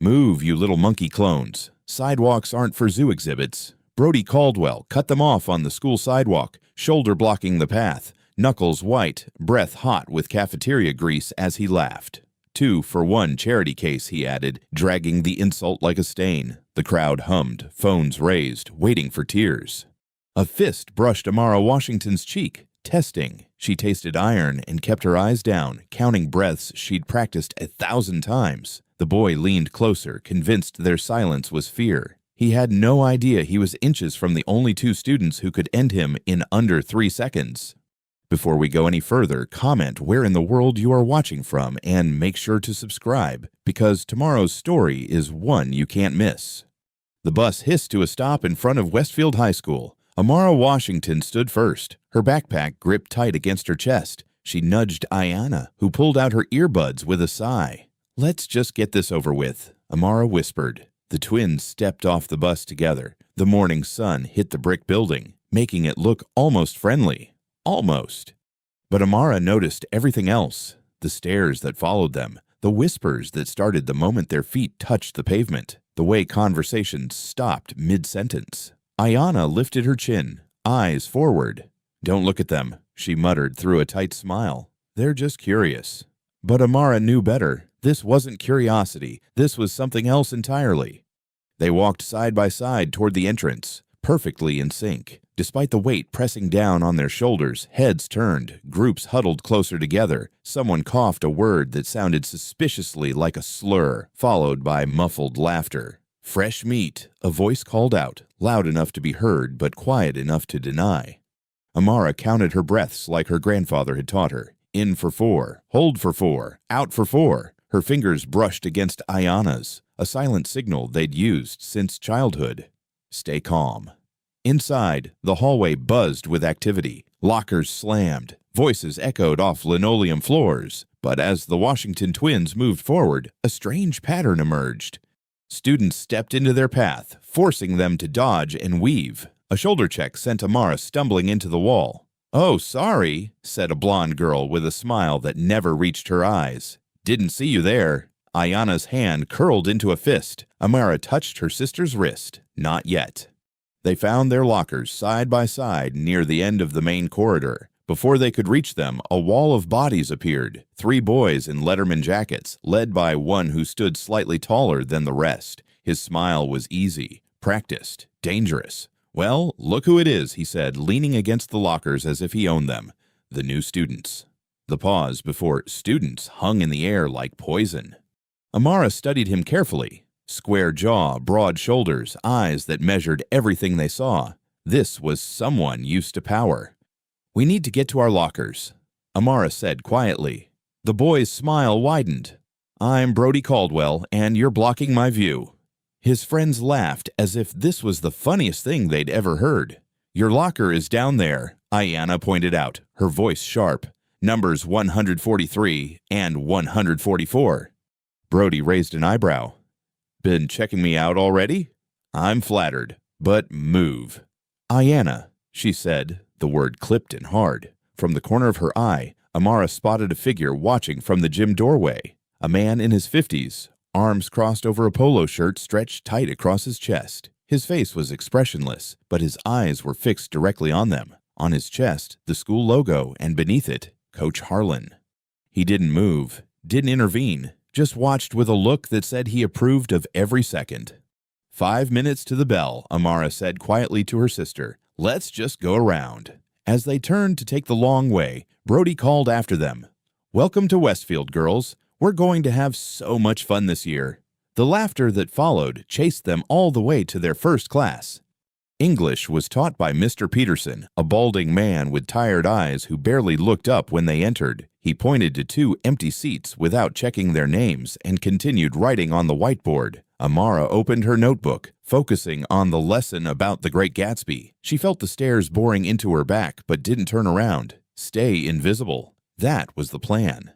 Move, you little monkey clones. Sidewalks aren't for zoo exhibits. Brody Caldwell cut them off on the school sidewalk, shoulder blocking the path, knuckles white, breath hot with cafeteria grease as he laughed. 2 for 1 charity case, he added, dragging the insult like a stain. The crowd hummed, phones raised, waiting for tears. A fist brushed Amara Washington's cheek. Testing. She tasted iron and kept her eyes down, counting breaths she'd practiced 1,000 times. The boy leaned closer, convinced their silence was fear. He had no idea he was inches from the only 2 students who could end him in under 3 seconds. Before we go any further, comment where in the world you are watching from and make sure to subscribe, because tomorrow's story is one you can't miss. The bus hissed to a stop in front of Westfield High School. Amara Washington stood first, her backpack gripped tight against her chest. She nudged Ayanna, who pulled out her earbuds with a sigh. "Let's just get this over with," Amara whispered. The twins stepped off the bus together. The morning sun hit the brick building, making it look almost friendly. Almost. But Amara noticed everything else. The stares that followed them, the whispers that started the moment their feet touched the pavement, the way conversations stopped mid-sentence. Ayanna lifted her chin, eyes forward. "Don't look at them," she muttered through a tight smile. "They're just curious." But Amara knew better. This wasn't curiosity. This was something else entirely. They walked side by side toward the entrance, perfectly in sync. Despite the weight pressing down on their shoulders, heads turned, groups huddled closer together. Someone coughed a word that sounded suspiciously like a slur, followed by muffled laughter. "Fresh meat," a voice called out, loud enough to be heard but quiet enough to deny. Amara counted her breaths like her grandfather had taught her. In for 4, hold for 4, out for 4. Her fingers brushed against Ayanna's, a silent signal they'd used since childhood. Stay calm. Inside, the hallway buzzed with activity. Lockers slammed. Voices echoed off linoleum floors. But as the Washington twins moved forward, a strange pattern emerged. Students stepped into their path, forcing them to dodge and weave. A shoulder check sent Amara stumbling into the wall. "Oh, sorry," said a blonde girl with a smile that never reached her eyes. "Didn't see you there." Ayanna's hand curled into a fist. Amara touched her sister's wrist. Not yet. They found their lockers side by side near the end of the main corridor. Before they could reach them, a wall of bodies appeared. 3 boys in Letterman jackets, led by one who stood slightly taller than the rest. His smile was easy, practiced, dangerous. "Well, look who it is," he said, leaning against the lockers as if he owned them. "The new students." The pause before students hung in the air like poison. Amara studied him carefully. Square jaw, broad shoulders, eyes that measured everything they saw. This was someone used to power. "We need to get to our lockers," Amara said quietly. The boy's smile widened. "I'm Brody Caldwell, and you're blocking my view." His friends laughed as if this was the funniest thing they'd ever heard. "Your locker is down there," Ayanna pointed out, her voice sharp. "Numbers 143 and 144. Brody raised an eyebrow. "Been checking me out already?" "I'm flattered, but move." "Ayanna," she said, the word clipped and hard. From the corner of her eye, Amara spotted a figure watching from the gym doorway. A man in his 50s, arms crossed over a polo shirt stretched tight across his chest. His face was expressionless, but his eyes were fixed directly on them. On his chest, the school logo, and beneath it, Coach Harlan. He didn't move, didn't intervene, just watched with a look that said he approved of every second. 5 minutes to the bell, Amara said quietly to her sister. "Let's just go around." As they turned to take the long way, Brody called after them. "Welcome to Westfield, girls. We're going to have so much fun this year." The laughter that followed chased them all the way to their first class. English was taught by Mr. Peterson, a balding man with tired eyes who barely looked up when they entered. He pointed to 2 empty seats without checking their names and continued writing on the whiteboard. Amara opened her notebook, focusing on the lesson about the Great Gatsby. She felt the stares boring into her back but didn't turn around. Stay invisible. That was the plan.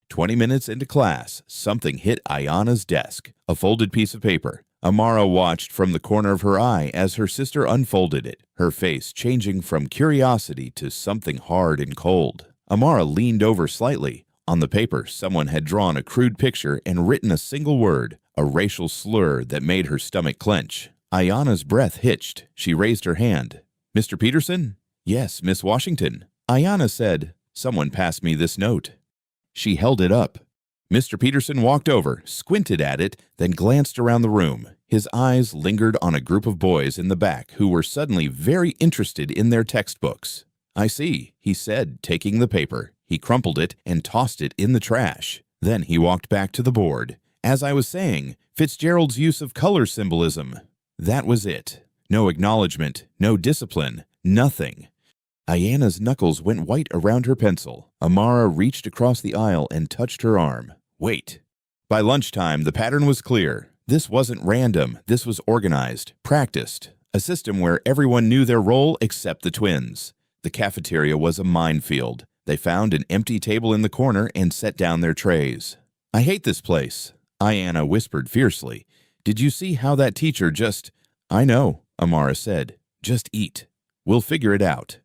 20 minutes into class, something hit Ayanna's desk, a folded piece of paper. Amara watched from the corner of her eye as her sister unfolded it, her face changing from curiosity to something hard and cold. Amara leaned over slightly. On the paper, someone had drawn a crude picture and written a single word, a racial slur that made her stomach clench. Ayanna's breath hitched. She raised her hand. "Mr. Peterson?" "Yes, Miss Washington." Ayanna said, "Someone passed me this note." She held it up. Mr. Peterson walked over, squinted at it, then glanced around the room. His eyes lingered on a group of boys in the back who were suddenly very interested in their textbooks. "I see," he said, taking the paper. He crumpled it and tossed it in the trash. Then he walked back to the board. "As I was saying, Fitzgerald's use of color symbolism." That was it. No acknowledgement, no discipline, nothing. Ayanna's knuckles went white around her pencil. Amara reached across the aisle and touched her arm. "Wait." By lunchtime, the pattern was clear. This wasn't random. This was organized, practiced. A system where everyone knew their role except the twins. The cafeteria was a minefield. They found an empty table in the corner and set down their trays. "I hate this place," Ayanna whispered fiercely. "Did you see how that teacher just—" "I know," Amara said. "Just eat. We'll figure it out."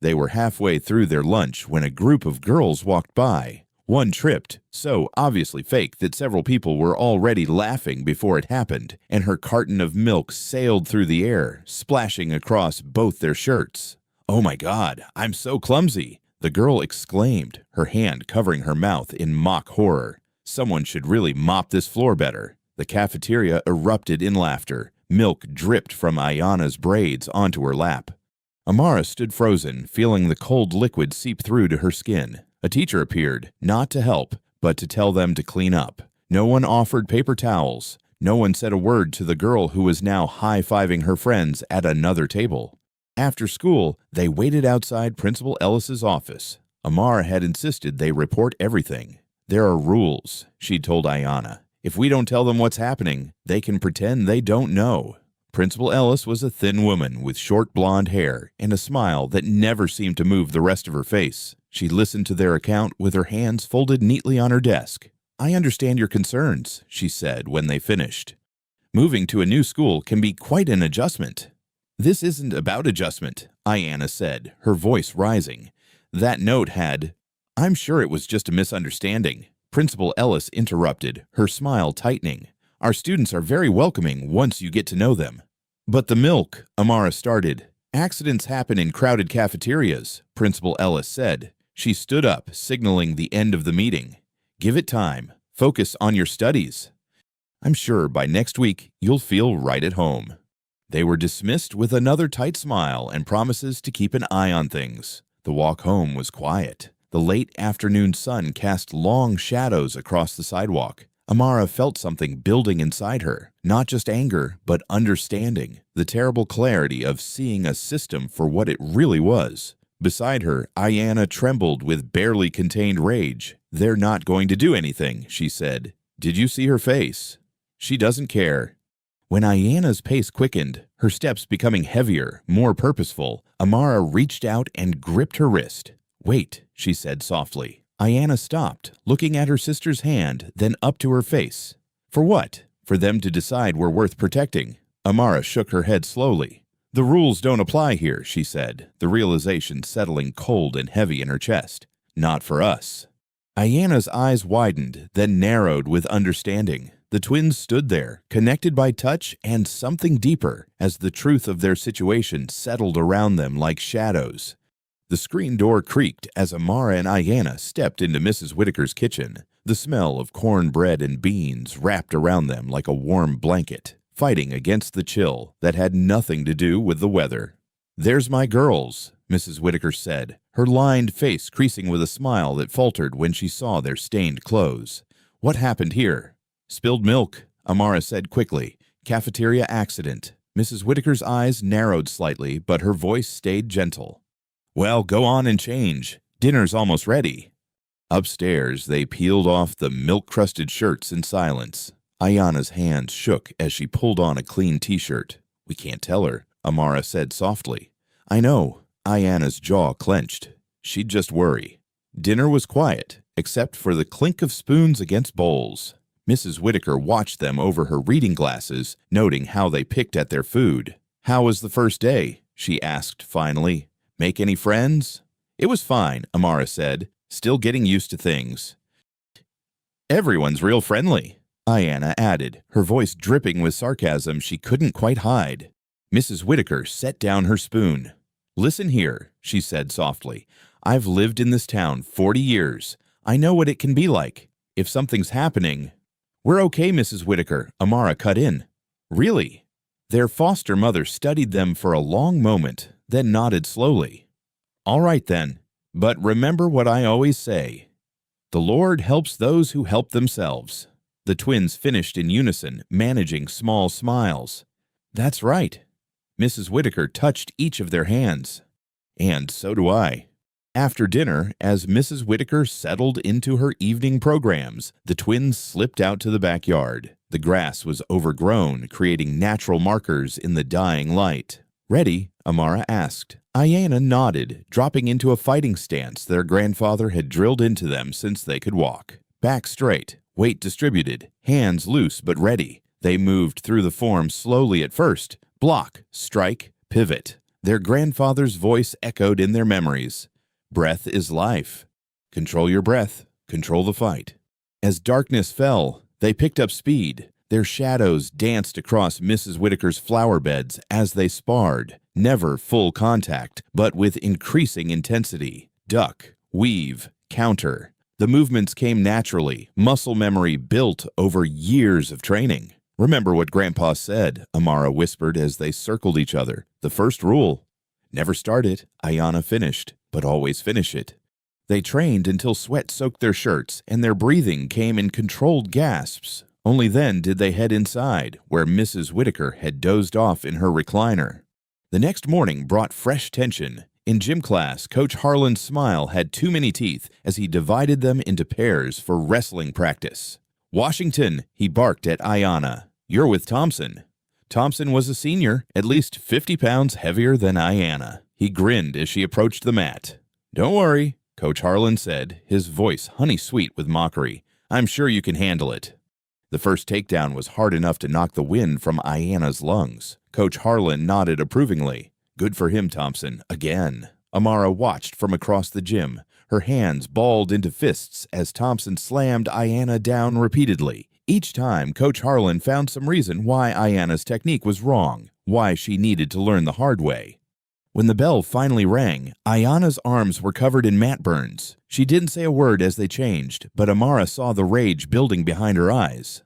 They were halfway through their lunch when a group of girls walked by. One tripped, so obviously fake that several people were already laughing before it happened, and her carton of milk sailed through the air, splashing across both their shirts. "Oh my God, I'm so clumsy," the girl exclaimed, her hand covering her mouth in mock horror. Someone should really mop this floor better. The cafeteria erupted in laughter. Milk dripped from Ayanna's braids onto her lap. Amara stood frozen, feeling the cold liquid seep through to her skin. A teacher appeared, not to help, but to tell them to clean up. No one offered paper towels. No one said a word to the girl who was now high-fiving her friends at another table. After school, they waited outside Principal Ellis's office. Amara had insisted they report everything. "There are rules," she told Ayanna. "If we don't tell them what's happening, they can pretend they don't know." Principal Ellis was a thin woman with short blonde hair and a smile that never seemed to move the rest of her face. She listened to their account with her hands folded neatly on her desk. "I understand your concerns," she said when they finished. "Moving to a new school can be quite an adjustment." "This isn't about adjustment," Ayanna said, her voice rising. "That note had—" "I'm sure it was just a misunderstanding," Principal Ellis interrupted, her smile tightening. "Our students are very welcoming once you get to know them." "But the milk," Amara started. "Accidents happen in crowded cafeterias," Principal Ellis said. She stood up, signaling the end of the meeting. "Give it time. Focus on your studies. I'm sure by next week you'll feel right at home." They were dismissed with another tight smile and promises to keep an eye on things. The walk home was quiet. The late afternoon sun cast long shadows across the sidewalk. Amara felt something building inside her, not just anger, but understanding, the terrible clarity of seeing a system for what it really was. Beside her, Ayanna trembled with barely contained rage. "They're not going to do anything," she said. "Did you see her face? She doesn't care." When Ayanna's pace quickened, her steps becoming heavier, more purposeful, Amara reached out and gripped her wrist. "Wait," she said softly. Ayanna stopped, looking at her sister's hand, then up to her face. "For what? For them to decide we're worth protecting." Amara shook her head slowly. "The rules don't apply here," she said, the realization settling cold and heavy in her chest. "Not for us." Ayanna's eyes widened, then narrowed with understanding. The twins stood there, connected by touch and something deeper, as the truth of their situation settled around them like shadows. The screen door creaked as Amara and Ayanna stepped into Mrs. Whitaker's kitchen. The smell of cornbread and beans wrapped around them like a warm blanket, fighting against the chill that had nothing to do with the weather. "There's my girls," Mrs. Whitaker said, her lined face creasing with a smile that faltered when she saw their stained clothes. "What happened here?" "Spilled milk," Amara said quickly. "Cafeteria accident." Mrs. Whitaker's eyes narrowed slightly, but her voice stayed gentle. "Well, go on and change. Dinner's almost ready." Upstairs, they peeled off the milk-crusted shirts in silence. Ayanna's hands shook as she pulled on a clean t-shirt. "We can't tell her," Amara said softly. "I know." Ayanna's jaw clenched. She'd just worry. Dinner was quiet, except for the clink of spoons against bowls. Mrs. Whitaker watched them over her reading glasses, noting how they picked at their food. "How was the first day?" she asked finally. "Make any friends?" "It was fine," Amara said, still getting used to things. "Everyone's real friendly." Ayanna added, her voice dripping with sarcasm she couldn't quite hide. Mrs. Whitaker set down her spoon. "Listen here," she said softly. "I've lived in this town 40 years. I know what it can be like. If something's happening—" "We're okay, Mrs. Whitaker," Amara cut in. "Really?" Their foster mother studied them for a long moment, then nodded slowly. "All right then, but remember what I always say. The Lord helps those who help themselves." The twins finished in unison, managing small smiles. "That's right." Mrs. Whitaker touched each of their hands. "And so do I." After dinner, as Mrs. Whitaker settled into her evening programs, the twins slipped out to the backyard. The grass was overgrown, creating natural markers in the dying light. "Ready?" Amara asked. Ayanna nodded, dropping into a fighting stance their grandfather had drilled into them since they could walk. Back straight, weight distributed, hands loose but ready. They moved through the form slowly at first. Block, strike, pivot. Their grandfather's voice echoed in their memories. "Breath is life. Control your breath. Control the fight." As darkness fell, they picked up speed. Their shadows danced across Mrs. Whitaker's flower beds as they sparred. Never full contact, but with increasing intensity. Duck, weave, counter. The movements came naturally, muscle memory built over years of training. "Remember what Grandpa said," Amara whispered as they circled each other. "The first rule. Never start it," Ayanna finished, "but always finish it." They trained until sweat soaked their shirts and their breathing came in controlled gasps. Only then did they head inside, where Mrs. Whitaker had dozed off in her recliner. The next morning brought fresh tension. In gym class, Coach Harlan's smile had too many teeth as he divided them into pairs for wrestling practice. "Washington," he barked at Ayanna. "You're with Thompson." Thompson was a senior, at least 50 pounds heavier than Ayanna. He grinned as she approached the mat. "Don't worry," Coach Harlan said, his voice honey-sweet with mockery. "I'm sure you can handle it." The first takedown was hard enough to knock the wind from Ayanna's lungs. Coach Harlan nodded approvingly. "Good for him, Thompson, again." Amara watched from across the gym. Her hands balled into fists as Thompson slammed Ayanna down repeatedly. Each time, Coach Harlan found some reason why Ayanna's technique was wrong, why she needed to learn the hard way. When the bell finally rang, Ayanna's arms were covered in mat burns. She didn't say a word as they changed, but Amara saw the rage building behind her eyes.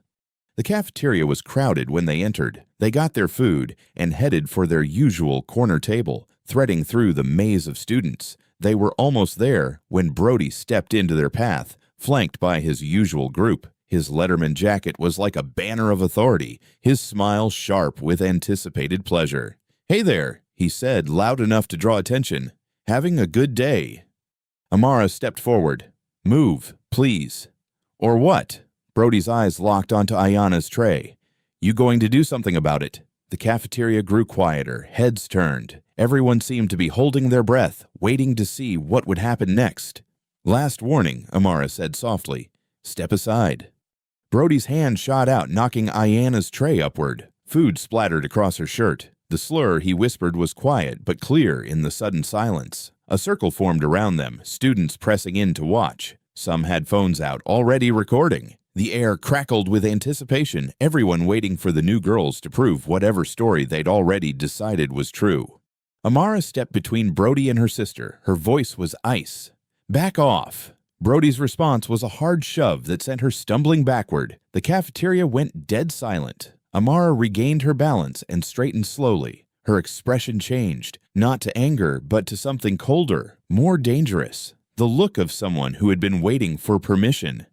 The cafeteria was crowded when they entered. They got their food and headed for their usual corner table, threading through the maze of students. They were almost there when Brody stepped into their path, flanked by his usual group. His Letterman jacket was like a banner of authority, his smile sharp with anticipated pleasure. "Hey there," he said, loud enough to draw attention. "Having a good day." Amara stepped forward. "Move, please." "Or what?" Brody's eyes locked onto Ayanna's tray. "You going to do something about it?" The cafeteria grew quieter, heads turned. Everyone seemed to be holding their breath, waiting to see what would happen next. "Last warning," Amara said softly. "Step aside." Brody's hand shot out, knocking Ayanna's tray upward. Food splattered across her shirt. The slur he whispered was quiet but clear in the sudden silence. A circle formed around them, students pressing in to watch. Some had phones out, already recording. The air crackled with anticipation, everyone waiting for the new girls to prove whatever story they'd already decided was true. Amara stepped between Brody and her sister. Her voice was ice. "Back off." Brody's response was a hard shove that sent her stumbling backward. The cafeteria went dead silent. Amara regained her balance and straightened slowly. Her expression changed, not to anger, but to something colder, more dangerous. The look of someone who had been waiting for permission.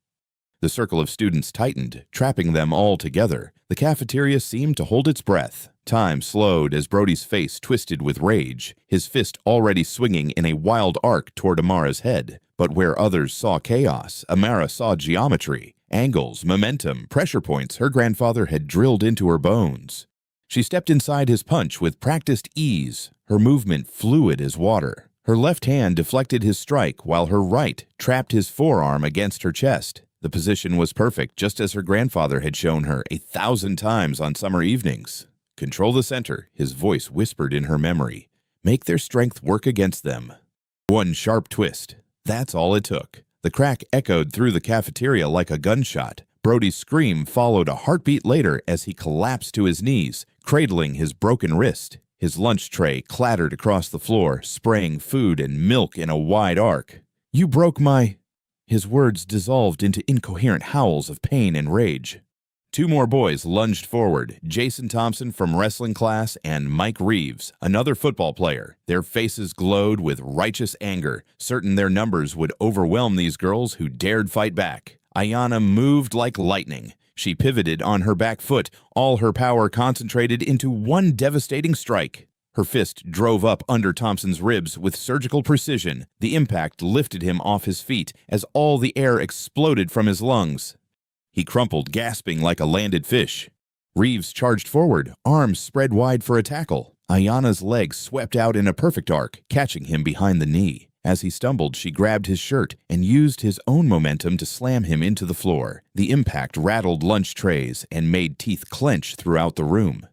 The circle of students tightened, trapping them all together. The cafeteria seemed to hold its breath. Time slowed as Brody's face twisted with rage, his fist already swinging in a wild arc toward Amara's head. But where others saw chaos, Amara saw geometry, angles, momentum, pressure points her grandfather had drilled into her bones. She stepped inside his punch with practiced ease, her movement fluid as water. Her left hand deflected his strike while her right trapped his forearm against her chest. The position was perfect, just as her grandfather had shown her 1,000 times on summer evenings. "Control the center," his voice whispered in her memory. "Make their strength work against them." One sharp twist. That's all it took. The crack echoed through the cafeteria like a gunshot. Brody's scream followed a heartbeat later as he collapsed to his knees, cradling his broken wrist. His lunch tray clattered across the floor, spraying food and milk in a wide arc. "You broke my—" His words dissolved into incoherent howls of pain and rage. Two more boys lunged forward, Jason Thompson from wrestling class and Mike Reeves, another football player. Their faces glowed with righteous anger, certain their numbers would overwhelm these girls who dared fight back. Ayanna moved like lightning. She pivoted on her back foot, all her power concentrated into one devastating strike. Her fist drove up under Thompson's ribs with surgical precision. The impact lifted him off his feet as all the air exploded from his lungs. He crumpled, gasping like a landed fish. Reeves charged forward, arms spread wide for a tackle. Ayanna's leg swept out in a perfect arc, catching him behind the knee. As he stumbled, she grabbed his shirt and used his own momentum to slam him into the floor. The impact rattled lunch trays and made teeth clench throughout the room.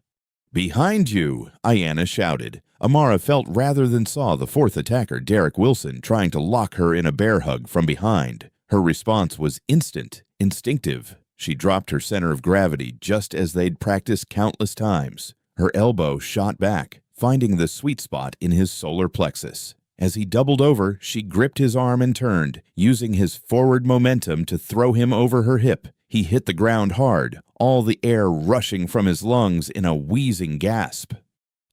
"Behind you!" Ayanna shouted. Amara felt rather than saw the fourth attacker, Derek Wilson, trying to lock her in a bear hug from behind. Her response was instant, instinctive. She dropped her center of gravity just as they'd practiced countless times. Her elbow shot back, finding the sweet spot in his solar plexus. As he doubled over, she gripped his arm and turned, using his forward momentum to throw him over her hip. He hit the ground hard, all the air rushing from his lungs in a wheezing gasp.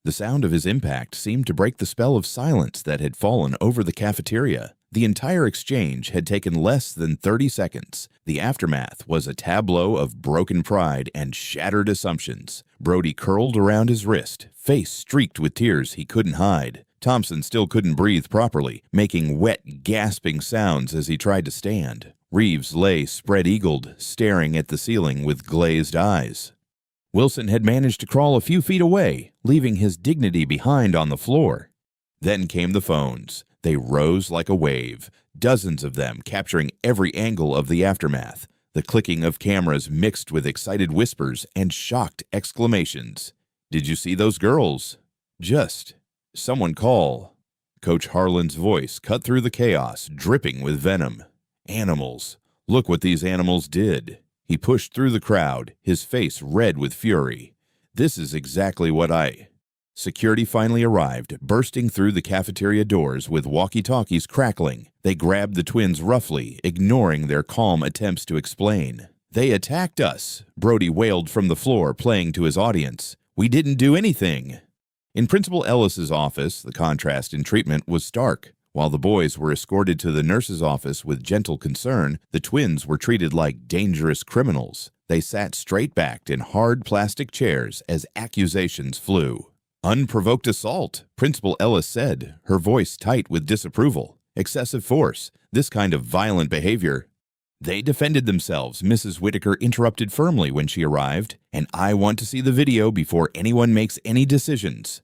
The sound of his impact seemed to break the spell of silence that had fallen over the cafeteria. The entire exchange had taken less than 30 seconds. The aftermath was a tableau of broken pride and shattered assumptions. Brody curled around his wrist, face streaked with tears he couldn't hide. Thompson still couldn't breathe properly, making wet, gasping sounds as he tried to stand. Reeves lay spread-eagled, staring at the ceiling with glazed eyes. Wilson had managed to crawl a few feet away, leaving his dignity behind on the floor. Then came the phones. They rose like a wave, dozens of them capturing every angle of the aftermath. The clicking of cameras mixed with excited whispers and shocked exclamations. "Did you see those girls?" "Just. Someone call." Coach Harlan's voice cut through the chaos, dripping with venom. "Animals. Look what these animals did." He pushed through the crowd, his face red with fury. "This is exactly what I—" Security finally arrived, bursting through the cafeteria doors with walkie-talkies crackling. They grabbed the twins roughly, ignoring their calm attempts to explain. "They attacked us," Brody wailed from the floor, playing to his audience. "We didn't do anything." In Principal Ellis's office, the contrast in treatment was stark. While the boys were escorted to the nurse's office with gentle concern, the twins were treated like dangerous criminals. They sat straight-backed in hard plastic chairs as accusations flew. "Unprovoked assault," Principal Ellis said, her voice tight with disapproval. "Excessive force. This kind of violent behavior—" "They defended themselves," Mrs. Whitaker interrupted firmly when she arrived, "and I want to see the video before anyone makes any decisions."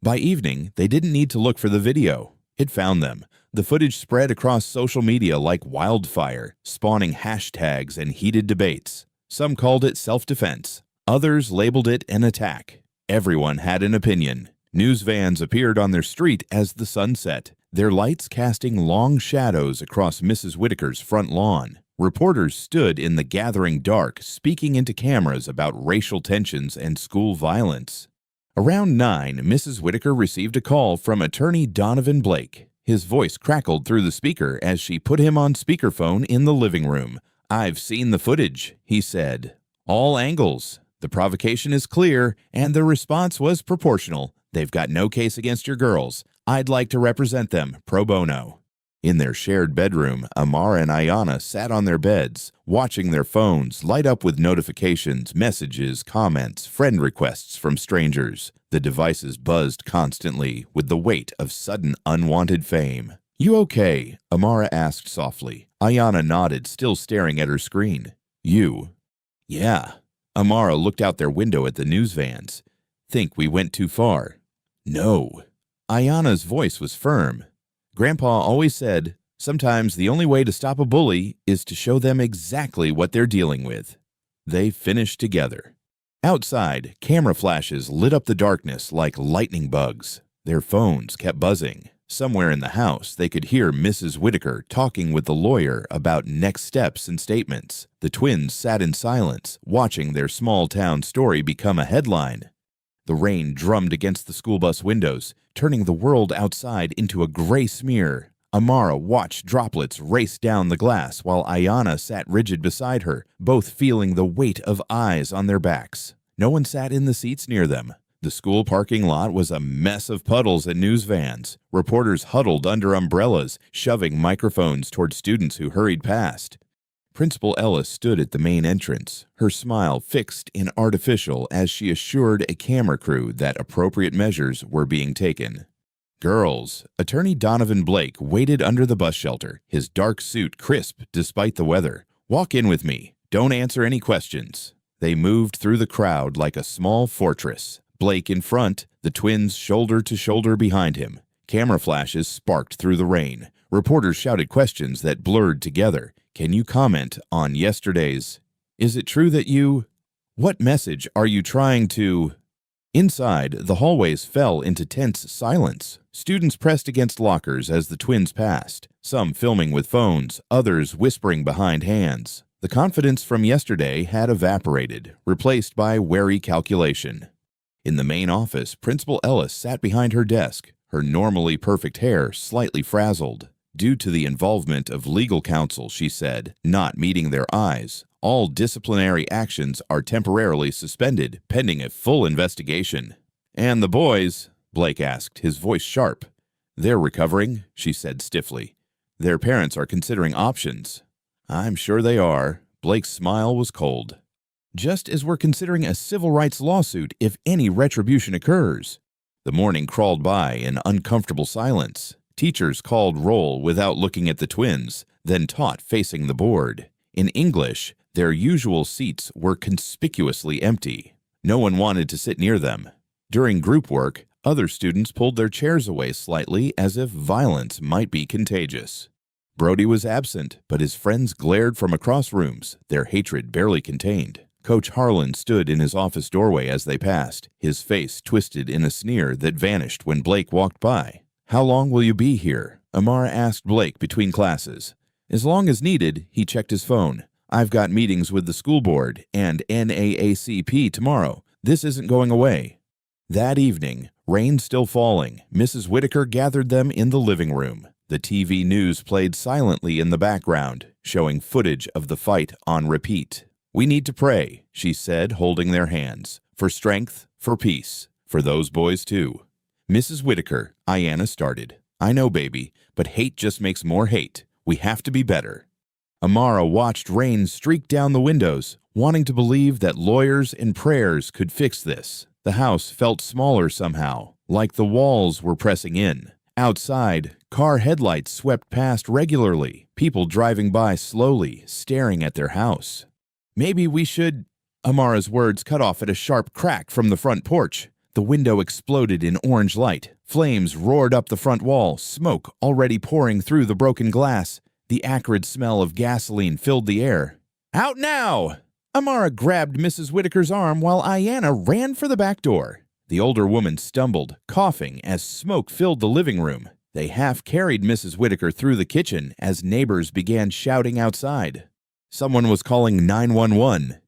By evening, they didn't need to look for the video. It found them. The footage spread across social media like wildfire, spawning hashtags and heated debates. Some called it self-defense. Others labeled it an attack. Everyone had an opinion. News vans appeared on their street as the sun set, their lights casting long shadows across Mrs. Whitaker's front lawn. Reporters stood in the gathering dark, speaking into cameras about racial tensions and school violence. Around 9, Mrs. Whitaker received a call from attorney Donovan Blake. His voice crackled through the speaker as she put him on speakerphone in the living room. "I've seen the footage," he said. "All angles. The provocation is clear, and the response was proportional. They've got no case against your girls. I'd like to represent them, pro bono." In their shared bedroom, Amara and Ayanna sat on their beds, watching their phones light up with notifications, messages, comments, friend requests from strangers. The devices buzzed constantly with the weight of sudden unwanted fame. "You okay?" Amara asked softly. Ayanna nodded, still staring at her screen. "You?" "Yeah." Amara looked out their window at the news vans. "Think we went too far?" "No." Ayanna's voice was firm. "Grandpa always said, sometimes the only way to stop a bully is to show them exactly what they're dealing with." They finished together. Outside, camera flashes lit up the darkness like lightning bugs. Their phones kept buzzing. Somewhere in the house, they could hear Mrs. Whitaker talking with the lawyer about next steps and statements. The twins sat in silence, watching their small-town story become a headline. The rain drummed against the school bus windows, turning the world outside into a gray smear. Amara watched droplets race down the glass while Ayanna sat rigid beside her, both feeling the weight of eyes on their backs. No one sat in the seats near them. The school parking lot was a mess of puddles and news vans. Reporters huddled under umbrellas, shoving microphones toward students who hurried past. Principal Ellis stood at the main entrance, her smile fixed and artificial as she assured a camera crew that appropriate measures were being taken. Girls, Attorney Donovan Blake waited under the bus shelter, his dark suit crisp despite the weather. Walk in with me. Don't answer any questions. They moved through the crowd like a small fortress. Blake in front, the twins shoulder to shoulder behind him. Camera flashes sparked through the rain. Reporters shouted questions that blurred together. Can you comment on yesterday's? Is it true that you? What message are you trying to? Inside, the hallways fell into tense silence. Students pressed against lockers as the twins passed, some filming with phones, others whispering behind hands. The confidence from yesterday had evaporated, replaced by wary calculation. In the main office, Principal Ellis sat behind her desk, her normally perfect hair slightly frazzled. Due to the involvement of legal counsel, she said, not meeting their eyes, all disciplinary actions are temporarily suspended, pending a full investigation. And the boys? Blake asked, his voice sharp. They're recovering, she said stiffly. Their parents are considering options. I'm sure they are. Blake's smile was cold. Just as we're considering a civil rights lawsuit if any retribution occurs. The morning crawled by in uncomfortable silence. Teachers called roll without looking at the twins, then taught facing the board. In English, their usual seats were conspicuously empty. No one wanted to sit near them. During group work, other students pulled their chairs away slightly as if violence might be contagious. Brody was absent, but his friends glared from across rooms, their hatred barely contained. Coach Harlan stood in his office doorway as they passed, his face twisted in a sneer that vanished when Blake walked by. How long will you be here? Amara asked Blake between classes. As long as needed, he checked his phone. I've got meetings with the school board and NAACP tomorrow. This isn't going away. That evening, rain still falling, Mrs. Whitaker gathered them in the living room. The TV news played silently in the background, showing footage of the fight on repeat. We need to pray, she said, holding their hands. For strength, for peace, for those boys too. Mrs. Whitaker, Ayanna started. I know, baby, but hate just makes more hate. We have to be better. Amara watched rain streak down the windows, wanting to believe that lawyers and prayers could fix this. The house felt smaller somehow, like the walls were pressing in. Outside, car headlights swept past regularly, people driving by slowly, staring at their house. Maybe we should... Amara's words cut off at a sharp crack from the front porch. The window exploded in orange light. Flames roared up the front wall, smoke already pouring through the broken glass. The acrid smell of gasoline filled the air. Out now! Amara grabbed Mrs. Whitaker's arm while Ayanna ran for the back door. The older woman stumbled, coughing as smoke filled the living room. They half-carried Mrs. Whitaker through the kitchen as neighbors began shouting outside. Someone was calling 911.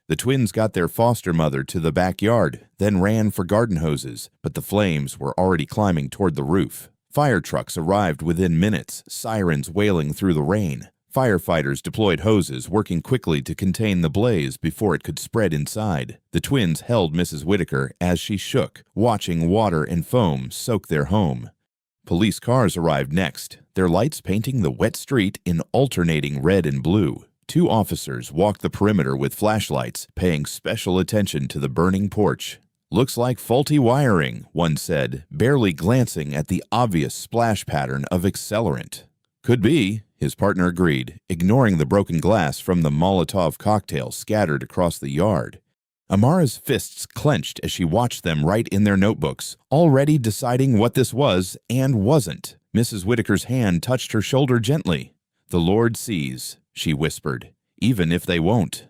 The twins got their foster mother to the backyard, then ran for garden hoses, but the flames were already climbing toward the roof. Fire trucks arrived within minutes, sirens wailing through the rain. Firefighters deployed hoses, working quickly to contain the blaze before it could spread inside. The twins held Mrs. Whitaker as she shook, watching water and foam soak their home. Police cars arrived next, their lights painting the wet street in alternating red and blue. 2 officers walked the perimeter with flashlights, paying special attention to the burning porch. Looks like faulty wiring, one said, barely glancing at the obvious splash pattern of accelerant. Could be, his partner agreed, ignoring the broken glass from the Molotov cocktail scattered across the yard. Amara's fists clenched as she watched them write in their notebooks, already deciding what this was and wasn't. Mrs. Whitaker's hand touched her shoulder gently. The Lord sees, she whispered, even if they won't.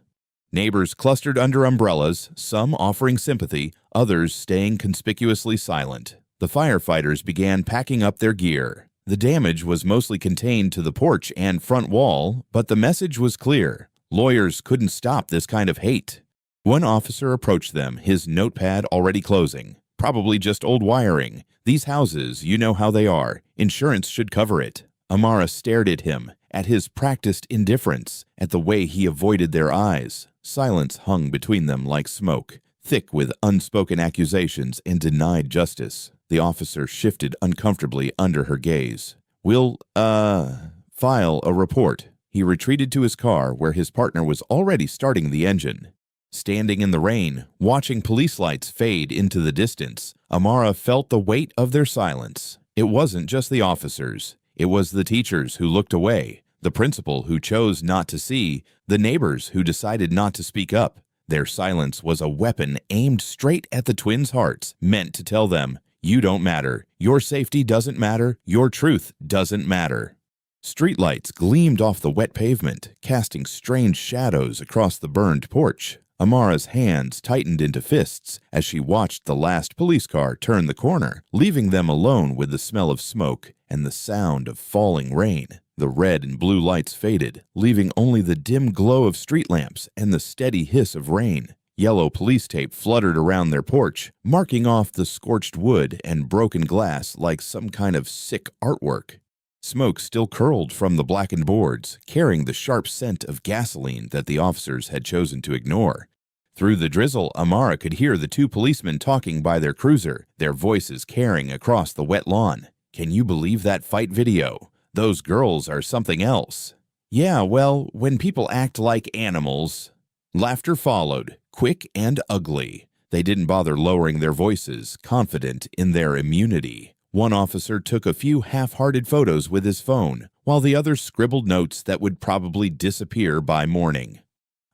Neighbors clustered under umbrellas, some offering sympathy, others staying conspicuously silent. The firefighters began packing up their gear. The damage was mostly contained to the porch and front wall, but the message was clear. Lawyers couldn't stop this kind of hate. One officer approached them, his notepad already closing. Probably just old wiring. These houses, you know how they are. Insurance should cover it. Amara stared at him, at his practiced indifference, at the way he avoided their eyes. Silence hung between them like smoke, thick with unspoken accusations and denied justice. The officer shifted uncomfortably under her gaze. "We'll, file a report." He retreated to his car where his partner was already starting the engine. Standing in the rain, watching police lights fade into the distance, Amara felt the weight of their silence. It wasn't just the officers. It was the teachers who looked away, the principal who chose not to see, the neighbors who decided not to speak up. Their silence was a weapon aimed straight at the twins' hearts, meant to tell them, "You don't matter. Your safety doesn't matter. Your truth doesn't matter." Streetlights gleamed off the wet pavement, casting strange shadows across the burned porch. Amara's hands tightened into fists as she watched the last police car turn the corner, leaving them alone with the smell of smoke and the sound of falling rain. The red and blue lights faded, leaving only the dim glow of street lamps and the steady hiss of rain. Yellow police tape fluttered around their porch, marking off the scorched wood and broken glass like some kind of sick artwork. Smoke still curled from the blackened boards, carrying the sharp scent of gasoline that the officers had chosen to ignore. Through the drizzle, Amara could hear the two policemen talking by their cruiser, their voices carrying across the wet lawn. "Can you believe that fight video? Those girls are something else." "Yeah, well, when people act like animals." Laughter followed, quick and ugly. They didn't bother lowering their voices, confident in their immunity. One officer took a few half-hearted photos with his phone, while the other scribbled notes that would probably disappear by morning.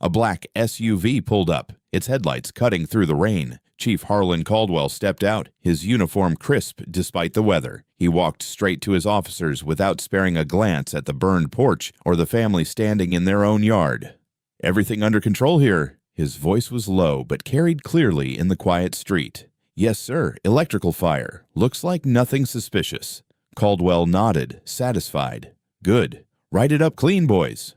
A black SUV pulled up, its headlights cutting through the rain. Chief Harlan Caldwell stepped out, his uniform crisp despite the weather. He walked straight to his officers without sparing a glance at the burned porch or the family standing in their own yard. "Everything under control here." His voice was low but carried clearly in the quiet street. "Yes, sir. Electrical fire. Looks like nothing suspicious." Caldwell nodded, satisfied. "Good. Write it up clean, boys.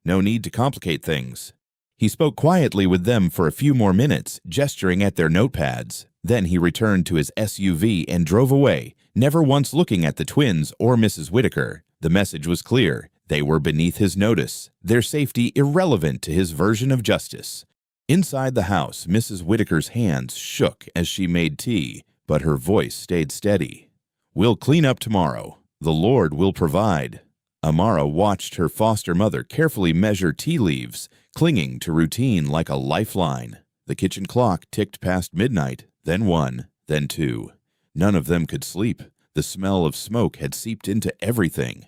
No need to complicate things." He spoke quietly with them for a few more minutes, gesturing at their notepads. Then he returned to his SUV and drove away, never once looking at the twins or Mrs. Whitaker. The message was clear. They were beneath his notice, their safety irrelevant to his version of justice. Inside the house, Mrs. Whitaker's hands shook as she made tea, but her voice stayed steady. "We'll clean up tomorrow. The Lord will provide." Amara watched her foster mother carefully measure tea leaves, clinging to routine like a lifeline. The kitchen clock ticked past midnight, then 1, then 2. None of them could sleep. The smell of smoke had seeped into everything.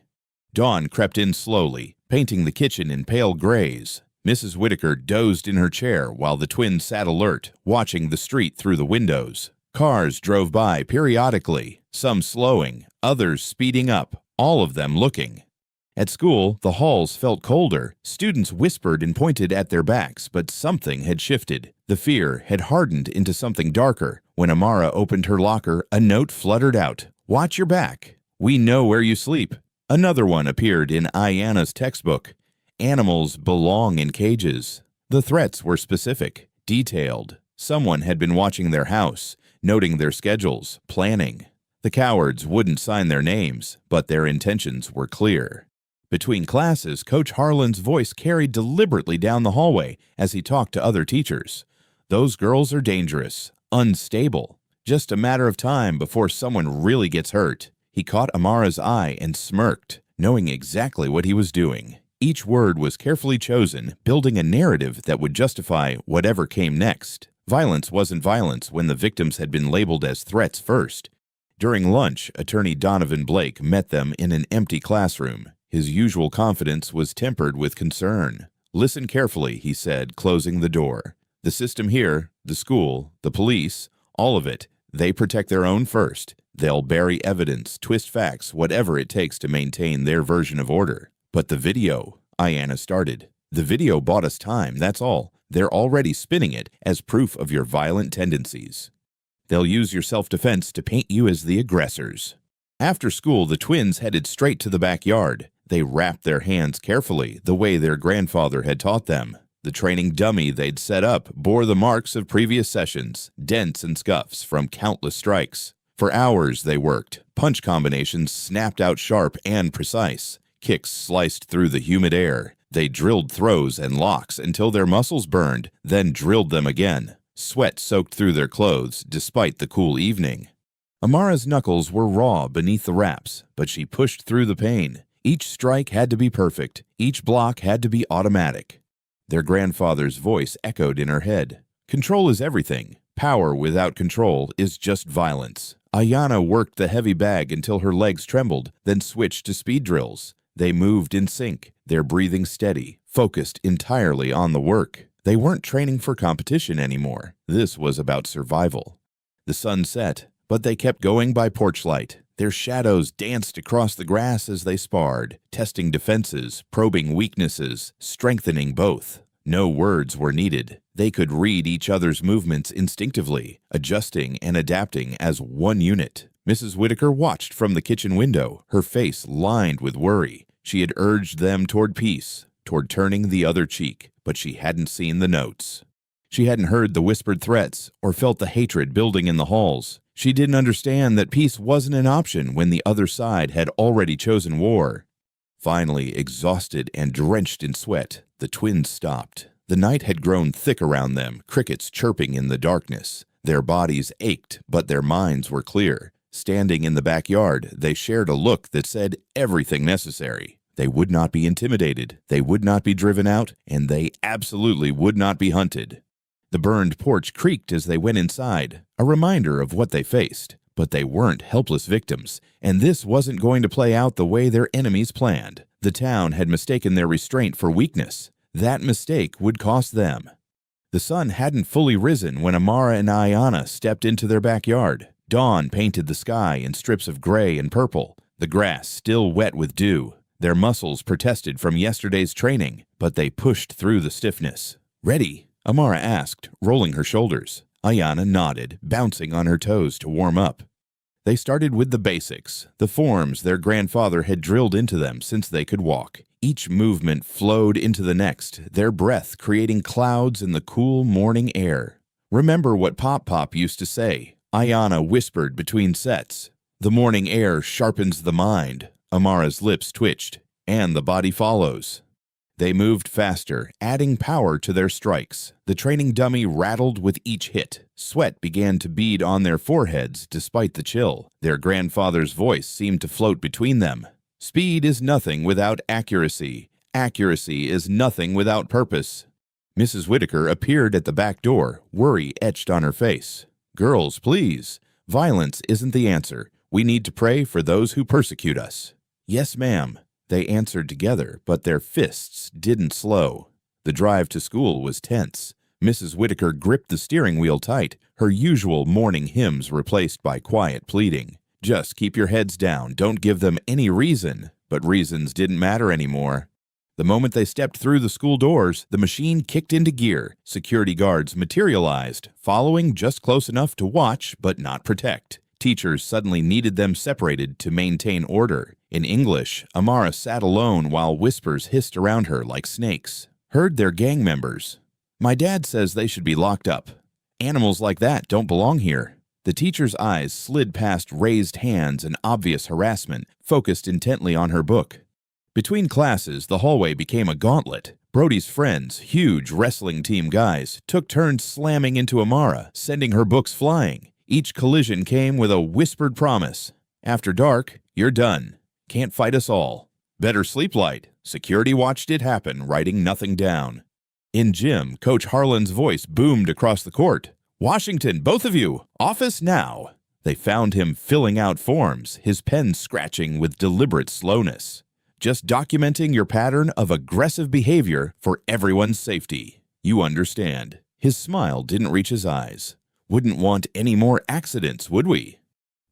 Dawn crept in slowly, painting the kitchen in pale grays. Mrs. Whitaker dozed in her chair while the twins sat alert, watching the street through the windows. Cars drove by periodically, some slowing, others speeding up, all of them looking. At school, the halls felt colder. Students whispered and pointed at their backs, but something had shifted. The fear had hardened into something darker. When Amara opened her locker, a note fluttered out. "Watch your back. We know where you sleep." Another one appeared in Ayanna's textbook. Animals belong in cages. The threats were specific, detailed. Someone had been watching their house, noting their schedules, planning. The cowards wouldn't sign their names, but their intentions were clear. Between classes, Coach Harlan's voice carried deliberately down the hallway as he talked to other teachers. "Those girls are dangerous, unstable. Just a matter of time before someone really gets hurt." He caught Amara's eye and smirked, knowing exactly what he was doing. Each word was carefully chosen, building a narrative that would justify whatever came next. Violence wasn't violence when the victims had been labeled as threats first. During lunch, Attorney Donovan Blake met them in an empty classroom. His usual confidence was tempered with concern. "Listen carefully," he said, closing the door. "The system here, the school, the police, all of it, they protect their own first. They'll bury evidence, twist facts, whatever it takes to maintain their version of order. But the video," Ayanna started. "The video bought us time, that's all. They're already spinning it as proof of your violent tendencies." They'll use your self-defense to paint you as the aggressors. After school, the twins headed straight to the backyard. They wrapped their hands carefully, the way their grandfather had taught them. The training dummy they'd set up bore the marks of previous sessions, dents and scuffs from countless strikes. For hours they worked. Punch combinations snapped out sharp and precise. Kicks sliced through the humid air. They drilled throws and locks until their muscles burned, then drilled them again. Sweat soaked through their clothes despite the cool evening. Amara's knuckles were raw beneath the wraps, but she pushed through the pain. Each strike had to be perfect. Each block had to be automatic. Their grandfather's voice echoed in her head. Control is everything. Power without control is just violence. Ayanna worked the heavy bag until her legs trembled, then switched to speed drills. They moved in sync, their breathing steady, focused entirely on the work. They weren't training for competition anymore. This was about survival. The sun set, but they kept going by porch light. Their shadows danced across the grass as they sparred, testing defenses, probing weaknesses, strengthening both. No words were needed. They could read each other's movements instinctively, adjusting and adapting as one unit. Mrs. Whitaker watched from the kitchen window, her face lined with worry. She had urged them toward peace, toward turning the other cheek, but she hadn't seen the notes. She hadn't heard the whispered threats or felt the hatred building in the halls. She didn't understand that peace wasn't an option when the other side had already chosen war. Finally, exhausted and drenched in sweat, the twins stopped. The night had grown thick around them, crickets chirping in the darkness. Their bodies ached, but their minds were clear. Standing in the backyard, they shared a look that said everything necessary. They would not be intimidated, they would not be driven out, and they absolutely would not be hunted. The burned porch creaked as they went inside, a reminder of what they faced. But they weren't helpless victims, and this wasn't going to play out the way their enemies planned. The town had mistaken their restraint for weakness. That mistake would cost them. The sun hadn't fully risen when Amara and Ayanna stepped into their backyard. Dawn painted the sky in strips of gray and purple, the grass still wet with dew. Their muscles protested from yesterday's training, but they pushed through the stiffness. "Ready?" Amara asked, rolling her shoulders. Ayanna nodded, bouncing on her toes to warm up. They started with the basics, the forms their grandfather had drilled into them since they could walk. Each movement flowed into the next, their breath creating clouds in the cool morning air. "Remember what Pop used to say," Ayanna whispered between sets. "The morning air sharpens the mind." Amara's lips twitched, and the body follows. They moved faster, adding power to their strikes. The training dummy rattled with each hit. Sweat began to bead on their foreheads despite the chill. Their grandfather's voice seemed to float between them. "Speed is nothing without accuracy. Accuracy is nothing without purpose." Mrs. Whitaker appeared at the back door, worry etched on her face. "Girls, please. Violence isn't the answer. We need to pray for those who persecute us." "Yes, ma'am." They answered together, but their fists didn't slow. The drive to school was tense. Mrs. Whitaker gripped the steering wheel tight, her usual morning hymns replaced by quiet pleading. "Just keep your heads down, don't give them any reason." But reasons didn't matter anymore. The moment they stepped through the school doors, the machine kicked into gear. Security guards materialized, following just close enough to watch but not protect. Teachers suddenly needed them separated to maintain order. In English, Amara sat alone while whispers hissed around her like snakes. "Heard they're gang members. My dad says they should be locked up. Animals like that don't belong here." The teacher's eyes slid past raised hands and obvious harassment, focused intently on her book. Between classes, the hallway became a gauntlet. Brody's friends, huge wrestling team guys, took turns slamming into Amara, sending her books flying. Each collision came with a whispered promise. "After dark, you're done. Can't fight us all. Better sleep light." Security watched it happen, writing nothing down. In gym, Coach Harlan's voice boomed across the court. "Washington, both of you, office now." They found him filling out forms, his pen scratching with deliberate slowness. "Just documenting your pattern of aggressive behavior for everyone's safety. You understand." His smile didn't reach his eyes. "Wouldn't want any more accidents, would we?"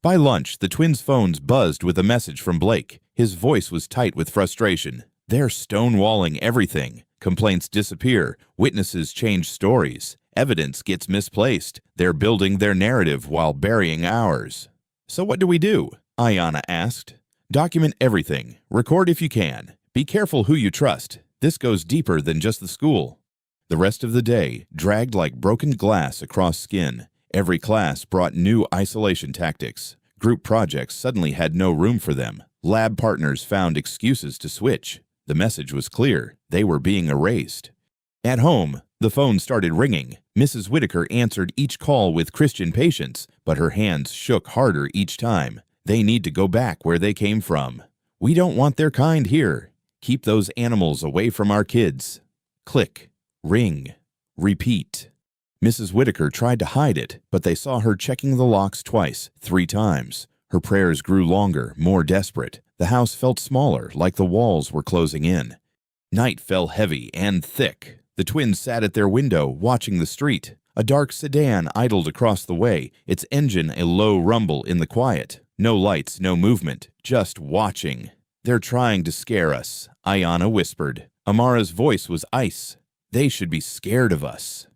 By lunch, the twins' phones buzzed with a message from Blake. His voice was tight with frustration. "They're stonewalling everything. Complaints disappear. Witnesses change stories. Evidence gets misplaced. They're building their narrative while burying ours. So what do we do? Ayanna asked. Document everything. Record if you can. Be careful who you trust. This goes deeper than just the school. The rest of the day dragged like broken glass across skin. Every class brought new isolation tactics. Group projects suddenly had no room for them. Lab partners found excuses to switch. The message was clear. They were being erased. At home, the phone started ringing. Mrs. Whitaker answered each call with Christian patience, but her hands shook harder each time. They need to go back where they came from. We don't want their kind here. Keep those animals away from our kids. Click. Ring. Repeat. Mrs. Whitaker tried to hide it, but they saw her checking the locks twice, 3 times. Her prayers grew longer, more desperate. The house felt smaller, like the walls were closing in. Night fell heavy and thick. The twins sat at their window, watching the street. A dark sedan idled across the way, its engine a low rumble in the quiet. No lights, no movement, just watching. They're trying to scare us, Ayanna whispered. Amara's voice was ice. They should be scared of us.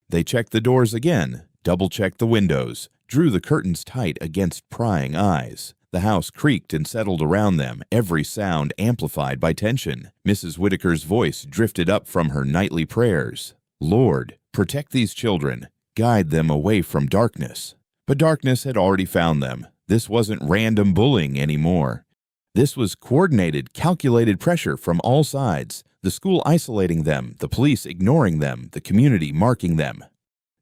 They checked the doors again, double-checked the windows, drew the curtains tight against prying eyes. The house creaked and settled around them, every sound amplified by tension. Mrs. Whitaker's voice drifted up from her nightly prayers. Lord, protect these children. Guide them away from darkness. But darkness had already found them. This wasn't random bullying anymore. This was coordinated, calculated pressure from all sides. The school isolating them, the police ignoring them, the community marking them.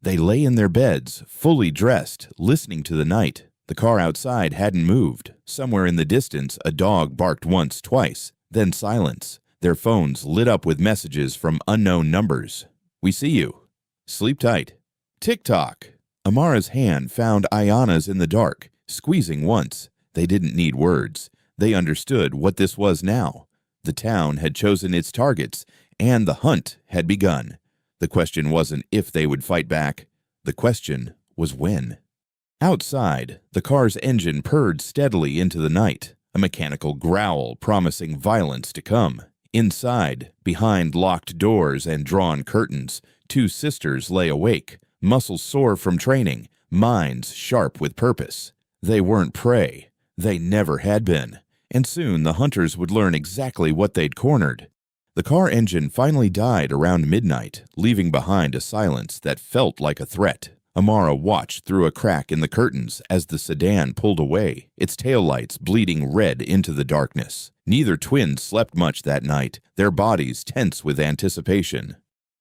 They lay in their beds, fully dressed, listening to the night. The car outside hadn't moved. Somewhere in the distance, a dog barked once, twice, then silence. Their phones lit up with messages from unknown numbers. We see you. Sleep tight. Tick-tock. Amara's hand found Ayanna's in the dark, squeezing once. They didn't need words. They understood what this was now. The town had chosen its targets, and the hunt had begun. The question wasn't if they would fight back. The question was when. Outside, the car's engine purred steadily into the night, a mechanical growl promising violence to come. Inside, behind locked doors and drawn curtains, 2 sisters lay awake, muscles sore from training, minds sharp with purpose. They weren't prey. They never had been. And soon the hunters would learn exactly what they'd cornered. The car engine finally died around midnight, leaving behind a silence that felt like a threat. Amara watched through a crack in the curtains as the sedan pulled away, its taillights bleeding red into the darkness. Neither twin slept much that night, their bodies tense with anticipation.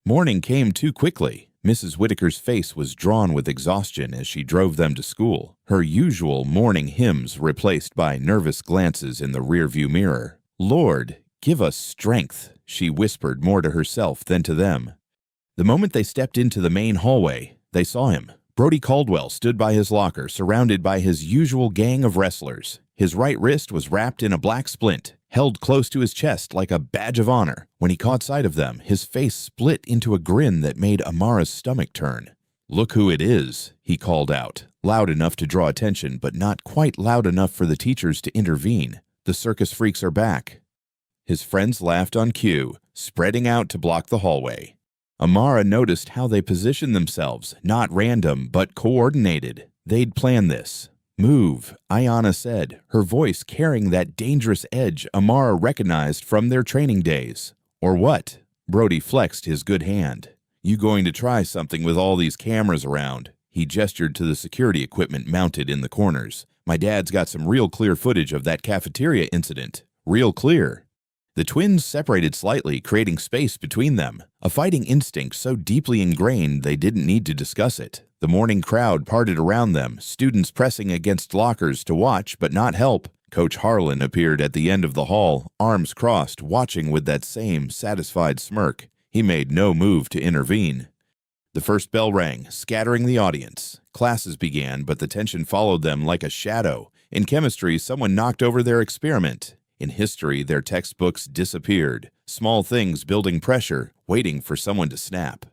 Morning came too quickly. Mrs. Whitaker's face was drawn with exhaustion as she drove them to school, her usual morning hymns replaced by nervous glances in the rearview mirror. Lord, give us strength, she whispered more to herself than to them. The moment they stepped into the main hallway, they saw him. Brody Caldwell stood by his locker, surrounded by his usual gang of wrestlers. His right wrist was wrapped in a black splint, held close to his chest like a badge of honor. When he caught sight of them, his face split into a grin that made Amara's stomach turn. Look who it is, he called out, loud enough to draw attention, but not quite loud enough for the teachers to intervene. The circus freaks are back. His friends laughed on cue, spreading out to block the hallway. Amara noticed how they positioned themselves, not random, but coordinated. They'd planned this. Move, Ayanna said, her voice carrying that dangerous edge Amara recognized from their training days. Or what? Brody flexed his good hand. You going to try something with all these cameras around? He gestured to the security equipment mounted in the corners. My dad's got some real clear footage of that cafeteria incident. Real clear. The twins separated slightly, creating space between them, a fighting instinct so deeply ingrained they didn't need to discuss it. The morning crowd parted around them, students pressing against lockers to watch but not help. Coach Harlan appeared at the end of the hall, arms crossed, watching with that same satisfied smirk. He made no move to intervene. The first bell rang, scattering the audience. Classes began, but the tension followed them like a shadow. In chemistry, someone knocked over their experiment. In history, their textbooks disappeared, small things building pressure, waiting for someone to snap.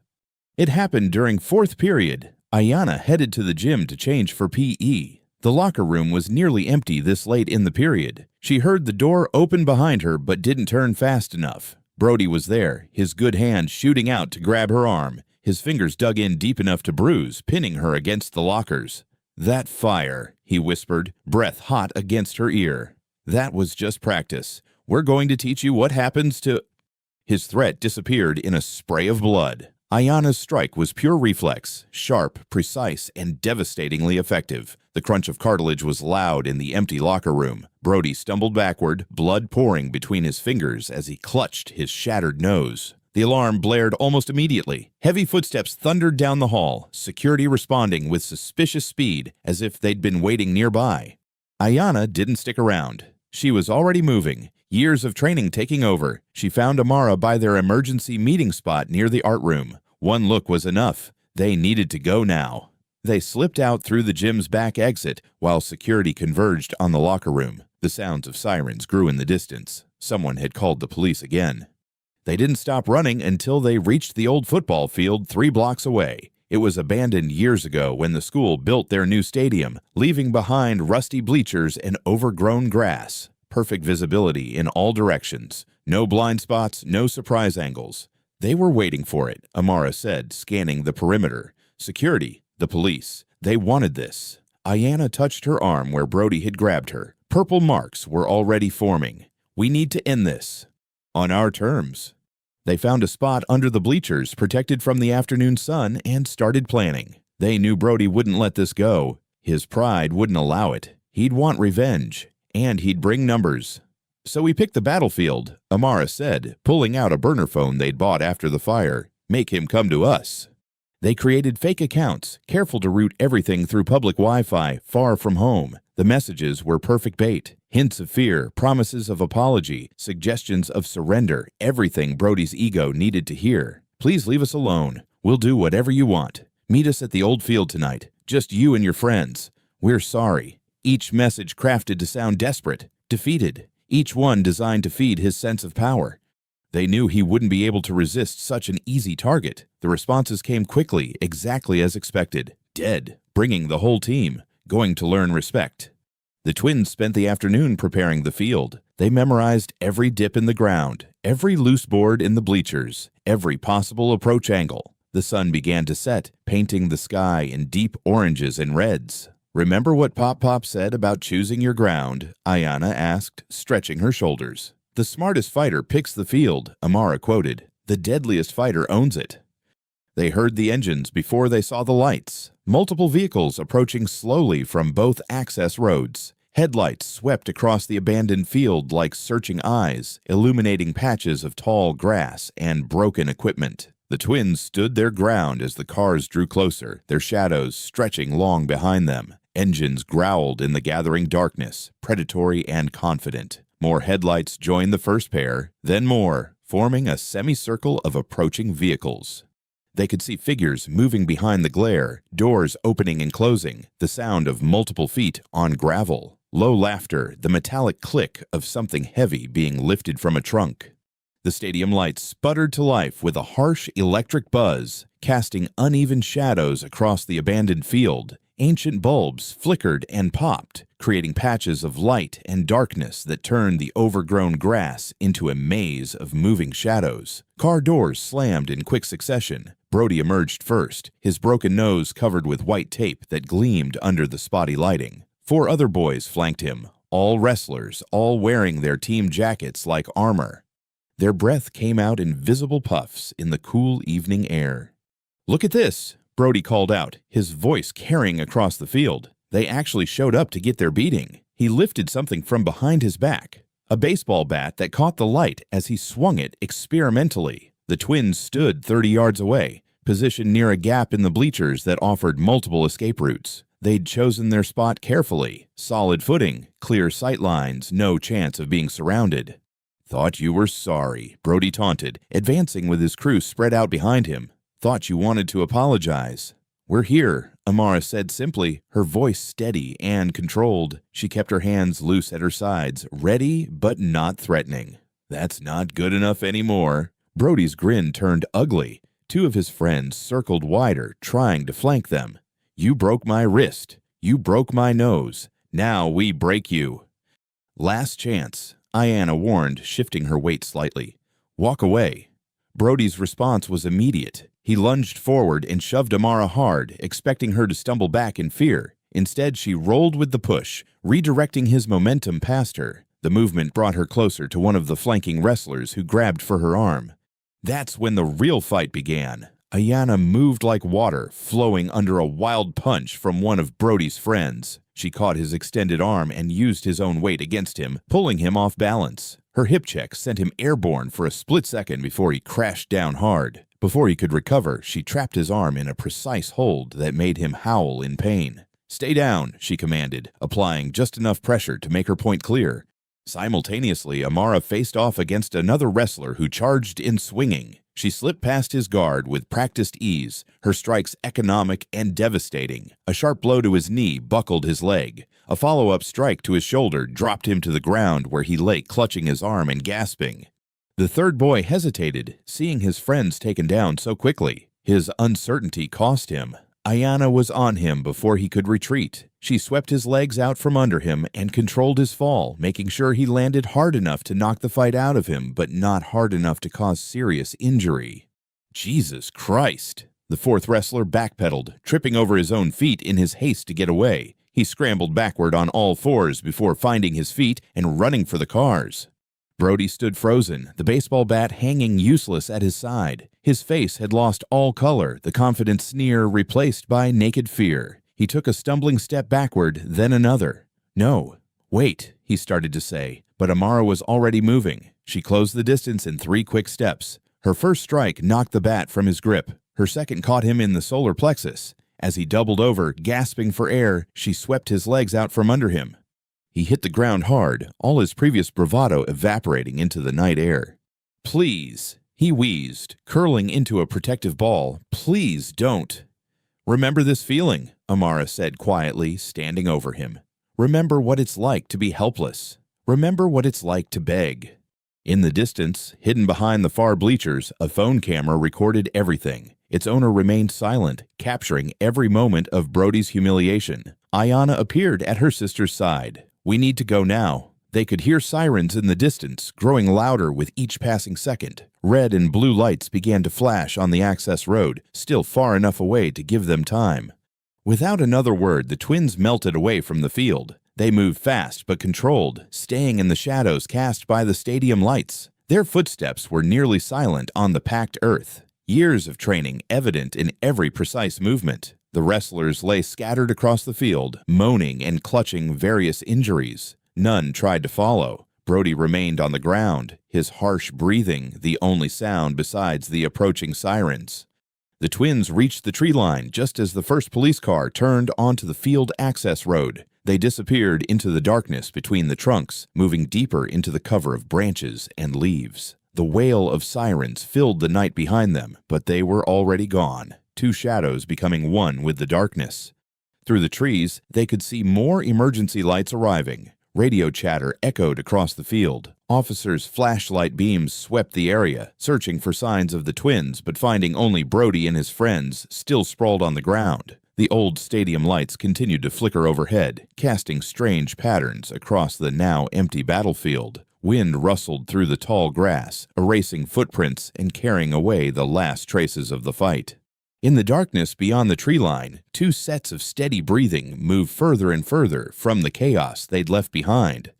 It happened during 4th period. Ayanna headed to the gym to change for PE. The locker room was nearly empty this late in the period. She heard the door open behind her but didn't turn fast enough. Brody was there, his good hand shooting out to grab her arm. His fingers dug in deep enough to bruise, pinning her against the lockers. "That fire," he whispered, breath hot against her ear. "That was just practice. We're going to teach you what happens to—" His threat disappeared in a spray of blood. Ayanna's strike was pure reflex, sharp, precise, and devastatingly effective. The crunch of cartilage was loud in the empty locker room. Brody stumbled backward, blood pouring between his fingers as he clutched his shattered nose. The alarm blared almost immediately. Heavy footsteps thundered down the hall, security responding with suspicious speed, as if they'd been waiting nearby. Ayanna didn't stick around. She was already moving, years of training taking over. She found Amara by their emergency meeting spot near the art room. One look was enough. They needed to go now. They slipped out through the gym's back exit while security converged on the locker room. The sounds of sirens grew in the distance. Someone had called the police again. They didn't stop running until they reached the old football field 3 blocks away. It was abandoned years ago when the school built their new stadium, leaving behind rusty bleachers and overgrown grass. Perfect visibility in all directions. No blind spots, no surprise angles. They were waiting for it, Amara said, scanning the perimeter. Security, the police, they wanted this. Ayanna touched her arm where Brody had grabbed her. Purple marks were already forming. "We need to end this. On our terms." They found a spot under the bleachers, protected from the afternoon sun, and started planning. They knew Brody wouldn't let this go. His pride wouldn't allow it. He'd want revenge, and he'd bring numbers. "So we picked the battlefield," Amara said, pulling out a burner phone they'd bought after the fire. "Make him come to us." They created fake accounts, careful to route everything through public Wi-Fi, far from home. The messages were perfect bait. Hints of fear, promises of apology, suggestions of surrender, everything Brody's ego needed to hear. "Please leave us alone. We'll do whatever you want. Meet us at the old field tonight. Just you and your friends. We're sorry." Each message crafted to sound desperate, defeated. Each one designed to feed his sense of power. They knew he wouldn't be able to resist such an easy target. The responses came quickly, exactly as expected. Dead, bringing the whole team, going to learn respect. The twins spent the afternoon preparing the field. They memorized every dip in the ground, every loose board in the bleachers, every possible approach angle. The sun began to set, painting the sky in deep oranges and reds. "Remember what Pop said about choosing your ground?" Ayanna asked, stretching her shoulders. "The smartest fighter picks the field," Amara quoted. "The deadliest fighter owns it." They heard the engines before they saw the lights. Multiple vehicles approaching slowly from both access roads. Headlights swept across the abandoned field like searching eyes, illuminating patches of tall grass and broken equipment. The twins stood their ground as the cars drew closer, their shadows stretching long behind them. Engines growled in the gathering darkness, predatory and confident. More headlights joined the first pair, then more, forming a semicircle of approaching vehicles. They could see figures moving behind the glare, doors opening and closing, the sound of multiple feet on gravel. Low laughter, the metallic click of something heavy being lifted from a trunk. The stadium lights sputtered to life with a harsh electric buzz, casting uneven shadows across the abandoned field. Ancient bulbs flickered and popped, creating patches of light and darkness that turned the overgrown grass into a maze of moving shadows. Car doors slammed in quick succession. Brody emerged first, his broken nose covered with white tape that gleamed under the spotty lighting. 4 other boys flanked him, all wrestlers, all wearing their team jackets like armor. Their breath came out in visible puffs in the cool evening air. "Look at this," Brody called out, his voice carrying across the field. They actually showed up to get their beating. He lifted something from behind his back, a baseball bat that caught the light as he swung it experimentally. The twins stood 30 yards away, positioned near a gap in the bleachers that offered multiple escape routes. They'd chosen their spot carefully. Solid footing, clear sight lines, no chance of being surrounded. "Thought you were sorry," Brody taunted, advancing with his crew spread out behind him. "Thought you wanted to apologize." "We're here," Amara said simply, her voice steady and controlled. She kept her hands loose at her sides, ready but not threatening. "That's not good enough anymore." Brody's grin turned ugly. 2 of his friends circled wider, trying to flank them. "You broke my wrist. You broke my nose. Now we break you." "Last chance," Ayanna warned, shifting her weight slightly. "Walk away." Brody's response was immediate. He lunged forward and shoved Amara hard, expecting her to stumble back in fear. Instead, she rolled with the push, redirecting his momentum past her. The movement brought her closer to one of the flanking wrestlers who grabbed for her arm. That's when the real fight began. Ayanna moved like water, flowing under a wild punch from one of Brody's friends. She caught his extended arm and used his own weight against him, pulling him off balance. Her hip check sent him airborne for a split second before he crashed down hard. Before he could recover, she trapped his arm in a precise hold that made him howl in pain. "Stay down," she commanded, applying just enough pressure to make her point clear. Simultaneously, Amara faced off against another wrestler who charged in swinging. She slipped past his guard with practiced ease, her strikes economic and devastating. A sharp blow to his knee buckled his leg. A follow-up strike to his shoulder dropped him to the ground where he lay clutching his arm and gasping. The third boy hesitated, seeing his friends taken down so quickly. His uncertainty cost him. Ayanna was on him before he could retreat. She swept his legs out from under him and controlled his fall, making sure he landed hard enough to knock the fight out of him, but not hard enough to cause serious injury. Jesus Christ! The fourth wrestler backpedaled, tripping over his own feet in his haste to get away. He scrambled backward on all fours before finding his feet and running for the cars. Brody stood frozen, the baseball bat hanging useless at his side. His face had lost all color, the confident sneer replaced by naked fear. He took a stumbling step backward, then another. "No, wait," he started to say, but Amara was already moving. She closed the distance in 3 quick steps. Her first strike knocked the bat from his grip. Her second caught him in the solar plexus. As he doubled over, gasping for air, she swept his legs out from under him. He hit the ground hard, all his previous bravado evaporating into the night air. "Please," he wheezed, curling into a protective ball. "Please don't." "Remember this feeling," Amara said quietly, standing over him. "Remember what it's like to be helpless. Remember what it's like to beg." In the distance, hidden behind the far bleachers, a phone camera recorded everything. Its owner remained silent, capturing every moment of Brody's humiliation. Ayanna appeared at her sister's side. "We need to go now." They could hear sirens in the distance, growing louder with each passing second. Red and blue lights began to flash on the access road, still far enough away to give them time. Without another word, the twins melted away from the field. They moved fast but controlled, staying in the shadows cast by the stadium lights. Their footsteps were nearly silent on the packed earth. Years of training evident in every precise movement. The wrestlers lay scattered across the field, moaning and clutching various injuries. None tried to follow. Brody remained on the ground, his harsh breathing the only sound besides the approaching sirens. The twins reached the tree line just as the first police car turned onto the field access road. They disappeared into the darkness between the trunks, moving deeper into the cover of branches and leaves. The wail of sirens filled the night behind them, but they were already gone, 2 shadows becoming one with the darkness. Through the trees, they could see more emergency lights arriving. Radio chatter echoed across the field. Officers' flashlight beams swept the area, searching for signs of the twins, but finding only Brody and his friends still sprawled on the ground. The old stadium lights continued to flicker overhead, casting strange patterns across the now empty battlefield. Wind rustled through the tall grass, erasing footprints and carrying away the last traces of the fight. In the darkness beyond the tree line, 2 sets of steady breathing moved further and further from the chaos they'd left behind.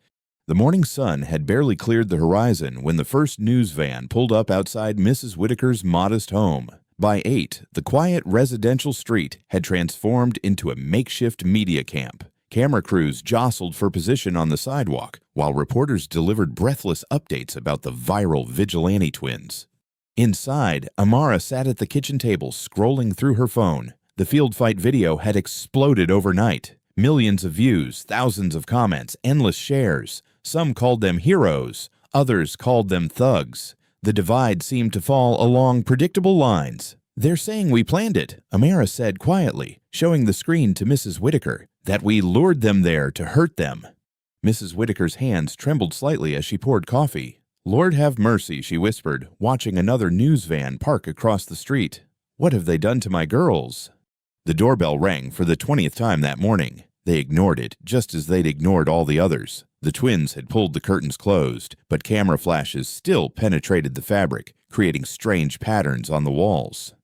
The morning sun had barely cleared the horizon when the first news van pulled up outside Mrs. Whitaker's modest home. By 8, the quiet residential street had transformed into a makeshift media camp. Camera crews jostled for position on the sidewalk, while reporters delivered breathless updates about the viral vigilante twins. Inside, Amara sat at the kitchen table scrolling through her phone. The field fight video had exploded overnight. Millions of views, thousands of comments, endless shares. Some called them heroes, others called them thugs. The divide seemed to fall along predictable lines. "They're saying we planned it," Amara said quietly, showing the screen to Mrs. Whitaker, "that we lured them there to hurt them." Mrs. Whitaker's hands trembled slightly as she poured coffee. "Lord have mercy," she whispered, watching another news van park across the street. "What have they done to my girls?" The doorbell rang for the 20th time that morning. They ignored it, just as they'd ignored all the others. The twins had pulled the curtains closed, but camera flashes still penetrated the fabric, creating strange patterns on the walls.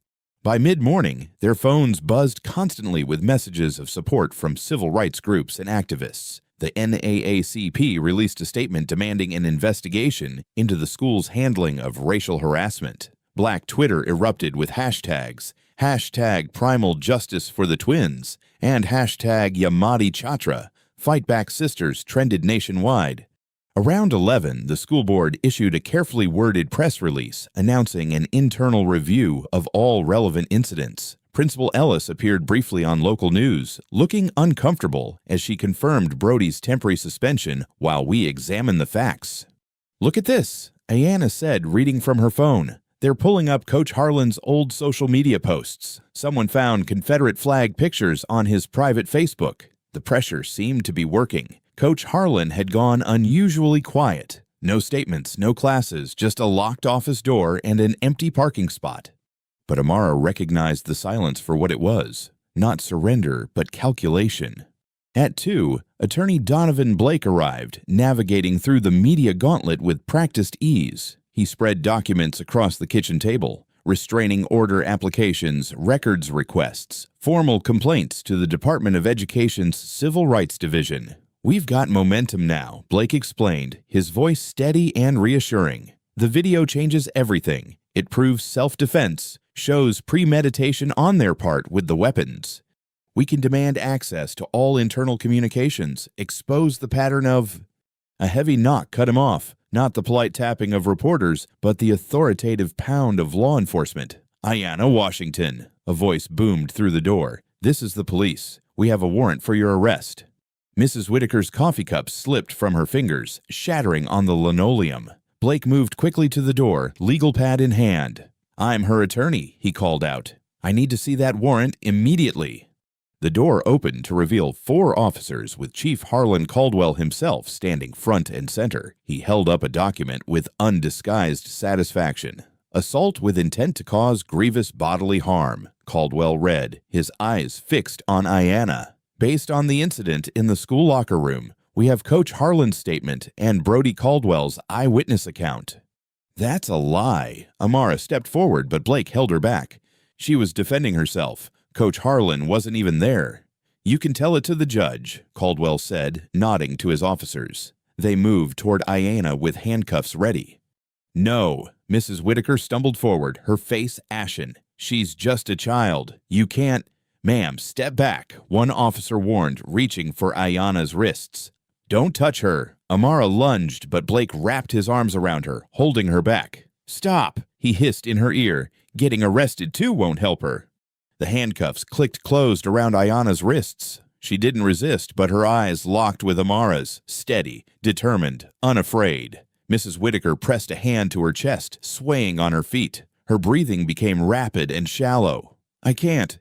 By mid-morning, their phones buzzed constantly with messages of support from civil rights groups and activists. The NAACP released a statement demanding an investigation into the school's handling of racial harassment. Black Twitter erupted with hashtags, #PrimalJustice for the Twins, and #Yamadi Chatra. Fight Back Sisters trended nationwide. Around 11, the school board issued a carefully worded press release announcing an internal review of all relevant incidents. Principal Ellis appeared briefly on local news, looking uncomfortable as she confirmed Brody's temporary suspension while we examine the facts. "Look at this," Ayanna said, reading from her phone. "They're pulling up Coach Harlan's old social media posts. Someone found Confederate flag pictures on his private Facebook. The pressure seemed to be working. Coach Harlan had gone unusually quiet. No statements, no classes, just a locked office door and an empty parking spot." But Amara recognized the silence for what it was. Not surrender, but calculation. At 2, attorney Donovan Blake arrived, navigating through the media gauntlet with practiced ease. He spread documents across the kitchen table, restraining order applications, records requests, formal complaints to the Department of Education's Civil Rights Division. "We've got momentum now," Blake explained, his voice steady and reassuring. "The video changes everything. It proves self-defense, shows premeditation on their part with the weapons. We can demand access to all internal communications, expose the pattern of—" A heavy knock cut him off, not the polite tapping of reporters, but the authoritative pound of law enforcement. "Ayanna Washington," a voice boomed through the door. "This is the police. We have a warrant for your arrest." Mrs. Whitaker's coffee cup slipped from her fingers, shattering on the linoleum. Blake moved quickly to the door, legal pad in hand. "I'm her attorney," he called out. "I need to see that warrant immediately." The door opened to reveal 4 officers with Chief Harlan Caldwell himself standing front and center. He held up a document with undisguised satisfaction. "Assault with intent to cause grievous bodily harm," Caldwell read, his eyes fixed on Ayanna. "Based on the incident in the school locker room, we have Coach Harlan's statement and Brody Caldwell's eyewitness account." "That's a lie." Amara stepped forward, but Blake held her back. She was defending herself. Coach Harlan wasn't even there. "You can tell it to the judge," Caldwell said, nodding to his officers. They moved toward Ayanna with handcuffs ready. "No." Mrs. Whitaker stumbled forward, her face ashen. "She's just a child. You can't—" "Ma'am, step back," one officer warned, reaching for Ayanna's wrists. "Don't touch her." Amara lunged, but Blake wrapped his arms around her, holding her back. "Stop," he hissed in her ear. "Getting arrested too won't help her." The handcuffs clicked closed around Ayanna's wrists. She didn't resist, but her eyes locked with Amara's, steady, determined, unafraid. Mrs. Whitaker pressed a hand to her chest, swaying on her feet. Her breathing became rapid and shallow. I can't,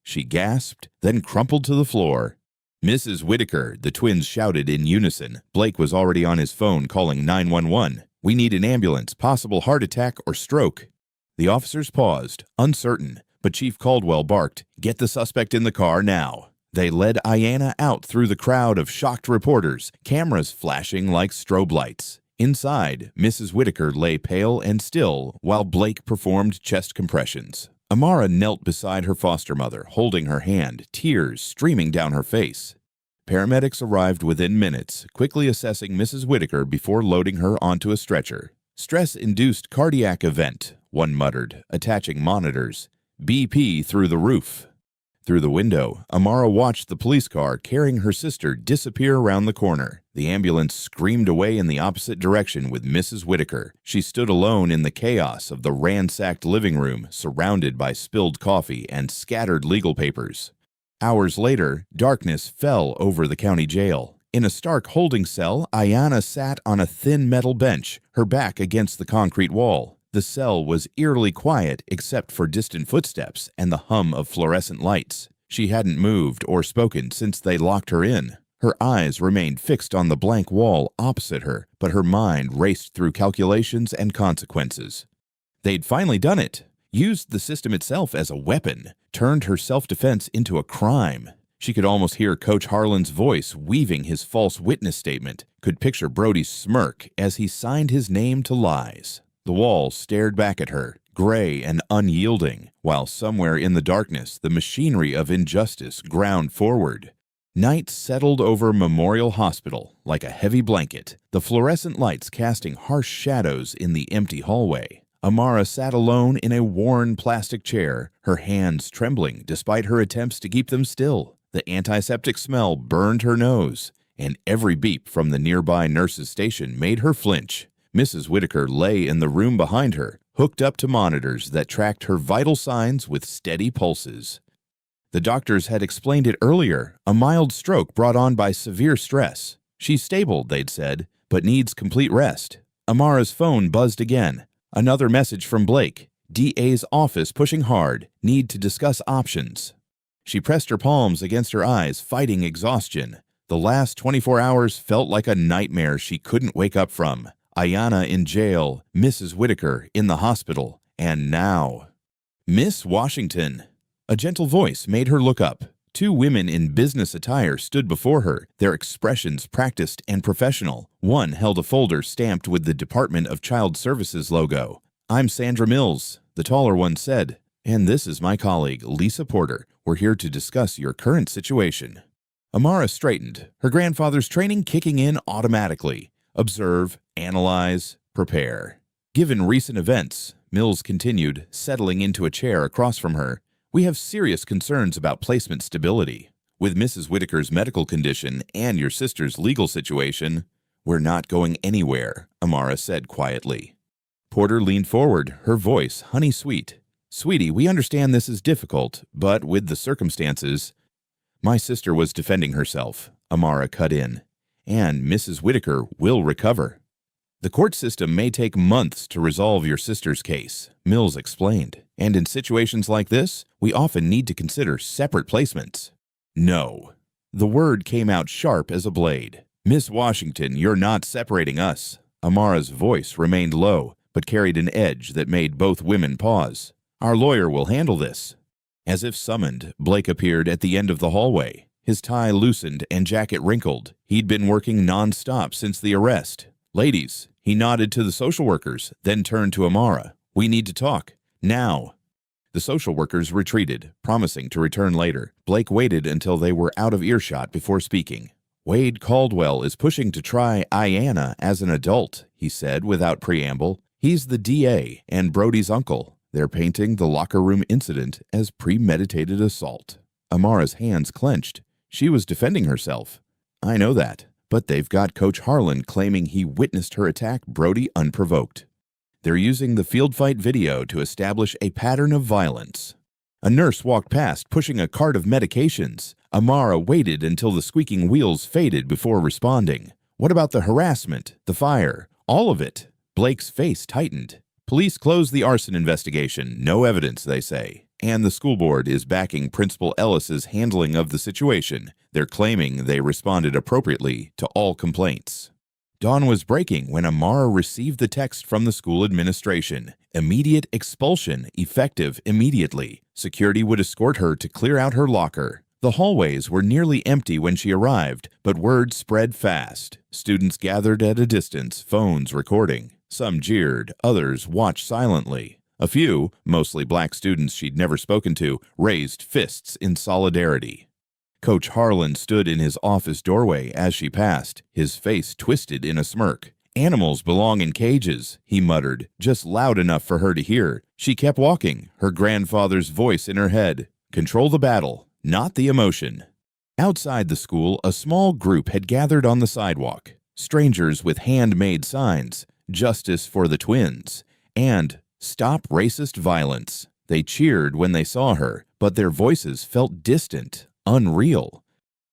she gasped, then crumpled to the floor. "Mrs. Whitaker," the twins shouted in unison. Blake was already on his phone calling 911. "We need an ambulance, possible heart attack or stroke." The officers paused, uncertain, but Chief Caldwell barked, "Get the suspect in the car now." They led Ayanna out through the crowd of shocked reporters, cameras flashing like strobe lights. Inside, Mrs. Whitaker lay pale and still while Blake performed chest compressions. Amara knelt beside her foster mother, holding her hand, tears streaming down her face. Paramedics arrived within minutes, quickly assessing Mrs. Whitaker before loading her onto a stretcher. "Stress-induced cardiac event," one muttered, attaching monitors. "BP through the roof." Through the window, Amara watched the police car carrying her sister disappear around the corner. The ambulance screamed away in the opposite direction with Mrs. Whitaker. She stood alone in the chaos of the ransacked living room, surrounded by spilled coffee and scattered legal papers. Hours later, darkness fell over the county jail. In a stark holding cell, Ayanna sat on a thin metal bench, her back against the concrete wall. The cell was eerily quiet except for distant footsteps and the hum of fluorescent lights. She hadn't moved or spoken since they locked her in. Her eyes remained fixed on the blank wall opposite her, but her mind raced through calculations and consequences. They'd finally done it, used the system itself as a weapon, turned her self-defense into a crime. She could almost hear Coach Harlan's voice weaving his false witness statement, could picture Brody's smirk as he signed his name to lies. The wall stared back at her, gray and unyielding, while somewhere in the darkness the machinery of injustice ground forward. Night settled over Memorial Hospital like a heavy blanket, the fluorescent lights casting harsh shadows in the empty hallway. Amara sat alone in a worn plastic chair, her hands trembling despite her attempts to keep them still. The antiseptic smell burned her nose, and every beep from the nearby nurse's station made her flinch. Mrs. Whitaker lay in the room behind her, hooked up to monitors that tracked her vital signs with steady pulses. The doctors had explained it earlier, a mild stroke brought on by severe stress. She's stable, they'd said, but needs complete rest. Amara's phone buzzed again. Another message from Blake. DA's office pushing hard, need to discuss options. She pressed her palms against her eyes, fighting exhaustion. The last 24 hours felt like a nightmare she couldn't wake up from. Ayanna in jail, Mrs. Whitaker in the hospital, and now. Miss Washington. A gentle voice made her look up. Two women in business attire stood before her, their expressions practiced and professional. One held a folder stamped with the Department of Child Services logo. "I'm Sandra Mills," the taller one said, "and this is my colleague, Lisa Porter. We're here to discuss your current situation." Amara straightened, her grandfather's training kicking in automatically. Observe, analyze, prepare. Given recent events, Mills continued, settling into a chair across from her, we have serious concerns about placement stability. With Mrs. Whitaker's medical condition and your sister's legal situation, we're not going anywhere, Amara said quietly. Porter leaned forward, her voice honey-sweet. Sweetie, we understand this is difficult, but with the circumstances... My sister was defending herself, Amara cut in, and Mrs. Whitaker will recover. The court system may take months to resolve your sister's case, Mills explained, and in situations like this, we often need to consider separate placements. No. The word came out sharp as a blade. Miss Washington, you're not separating us. Amara's voice remained low, but carried an edge that made both women pause. Our lawyer will handle this. As if summoned, Blake appeared at the end of the hallway. His tie loosened and jacket wrinkled. He'd been working non-stop since the arrest. Ladies, he nodded to the social workers, then turned to Amara. We need to talk. Now. The social workers retreated, promising to return later. Blake waited until they were out of earshot before speaking. Wade Caldwell is pushing to try Ayanna as an adult, he said without preamble. He's the DA and Brody's uncle. They're painting the locker room incident as premeditated assault. Amara's hands clenched. She was defending herself. I know that, but they've got Coach Harlan claiming he witnessed her attack Brody unprovoked. They're using the field fight video to establish a pattern of violence. A nurse walked past, pushing a cart of medications. Amara waited until the squeaking wheels faded before responding. What about the harassment, the fire, all of it? Blake's face tightened. Police closed the arson investigation. No evidence, they say. And the school board is backing Principal Ellis's handling of the situation. They're claiming they responded appropriately to all complaints. Dawn was breaking when Amara received the text from the school administration. Immediate expulsion, effective immediately. Security would escort her to clear out her locker. The hallways were nearly empty when she arrived, but word spread fast. Students gathered at a distance, phones recording. Some jeered, others watched silently. A few, mostly black students she'd never spoken to, raised fists in solidarity. Coach Harlan stood in his office doorway as she passed, his face twisted in a smirk. Animals belong in cages, he muttered, just loud enough for her to hear. She kept walking, her grandfather's voice in her head. Control the battle, not the emotion. Outside the school, a small group had gathered on the sidewalk. Strangers with handmade signs, Justice for the Twins, and Stop Racist Violence. They cheered when they saw her, but their voices felt distant, unreal.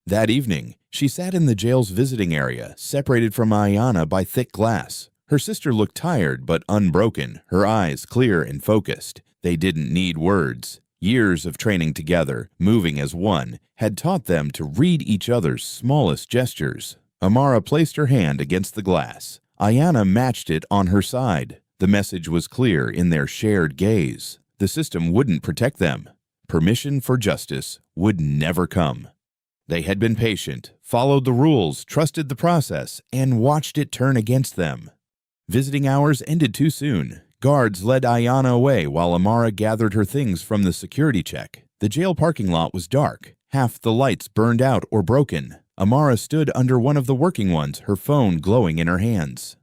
That evening, she sat in the jail's visiting area, separated from Ayanna by thick glass. Her sister looked tired but unbroken, her eyes clear and focused. They didn't need words. Years of training together, moving as one, had taught them to read each other's smallest gestures. Amara placed her hand against the glass. Ayanna matched it on her side. The message was clear in their shared gaze. The system wouldn't protect them. Permission for justice would never come. They had been patient, followed the rules, trusted the process, and watched it turn against them. Visiting hours ended too soon. Guards led Ayanna away while Amara gathered her things from the security check. The jail parking lot was dark. Half the lights burned out or broken. Amara stood under one of the working ones, her phone glowing in her hands.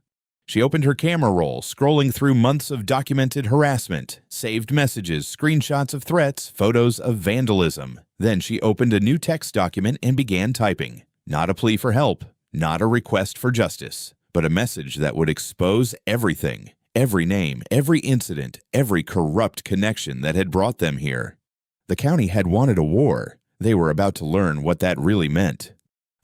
She opened her camera roll, scrolling through months of documented harassment, saved messages, screenshots of threats, photos of vandalism. Then she opened a new text document and began typing. Not a plea for help, not a request for justice, but a message that would expose everything, every name, every incident, every corrupt connection that had brought them here. The county had wanted a war. They were about to learn what that really meant.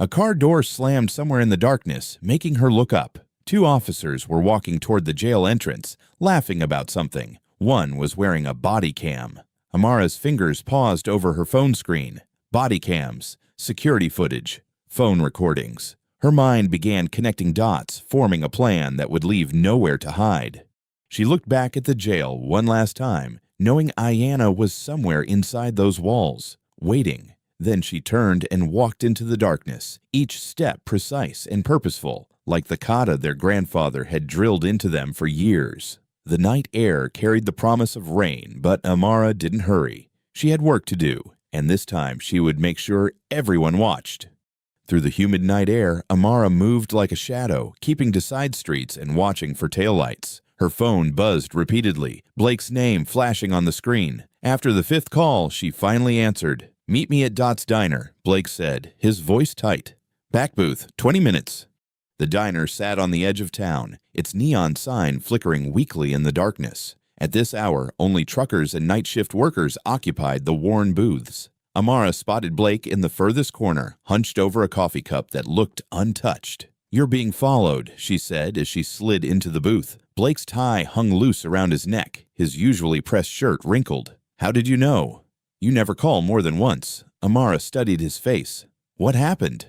A car door slammed somewhere in the darkness, making her look up. 2 officers were walking toward the jail entrance, laughing about something. One was wearing a body cam. Amara's fingers paused over her phone screen. Body cams, security footage, phone recordings. Her mind began connecting dots, forming a plan that would leave nowhere to hide. She looked back at the jail one last time, knowing Ayanna was somewhere inside those walls, waiting. Then she turned and walked into the darkness, each step precise and purposeful, like the kata their grandfather had drilled into them for years. The night air carried the promise of rain, but Amara didn't hurry. She had work to do, and this time she would make sure everyone watched. Through the humid night air, Amara moved like a shadow, keeping to side streets and watching for taillights. Her phone buzzed repeatedly, Blake's name flashing on the screen. After the 5th call, she finally answered. "Meet me at Dot's Diner," Blake said, his voice tight. "Back booth, 20 minutes. The diner sat on the edge of town, its neon sign flickering weakly in the darkness. At this hour, only truckers and night shift workers occupied the worn booths. Amara spotted Blake in the furthest corner, hunched over a coffee cup that looked untouched. "You're being followed," she said as she slid into the booth. Blake's tie hung loose around his neck, his usually pressed shirt wrinkled. "How did you know?" "You never call more than once." Amara studied his face. "What happened?"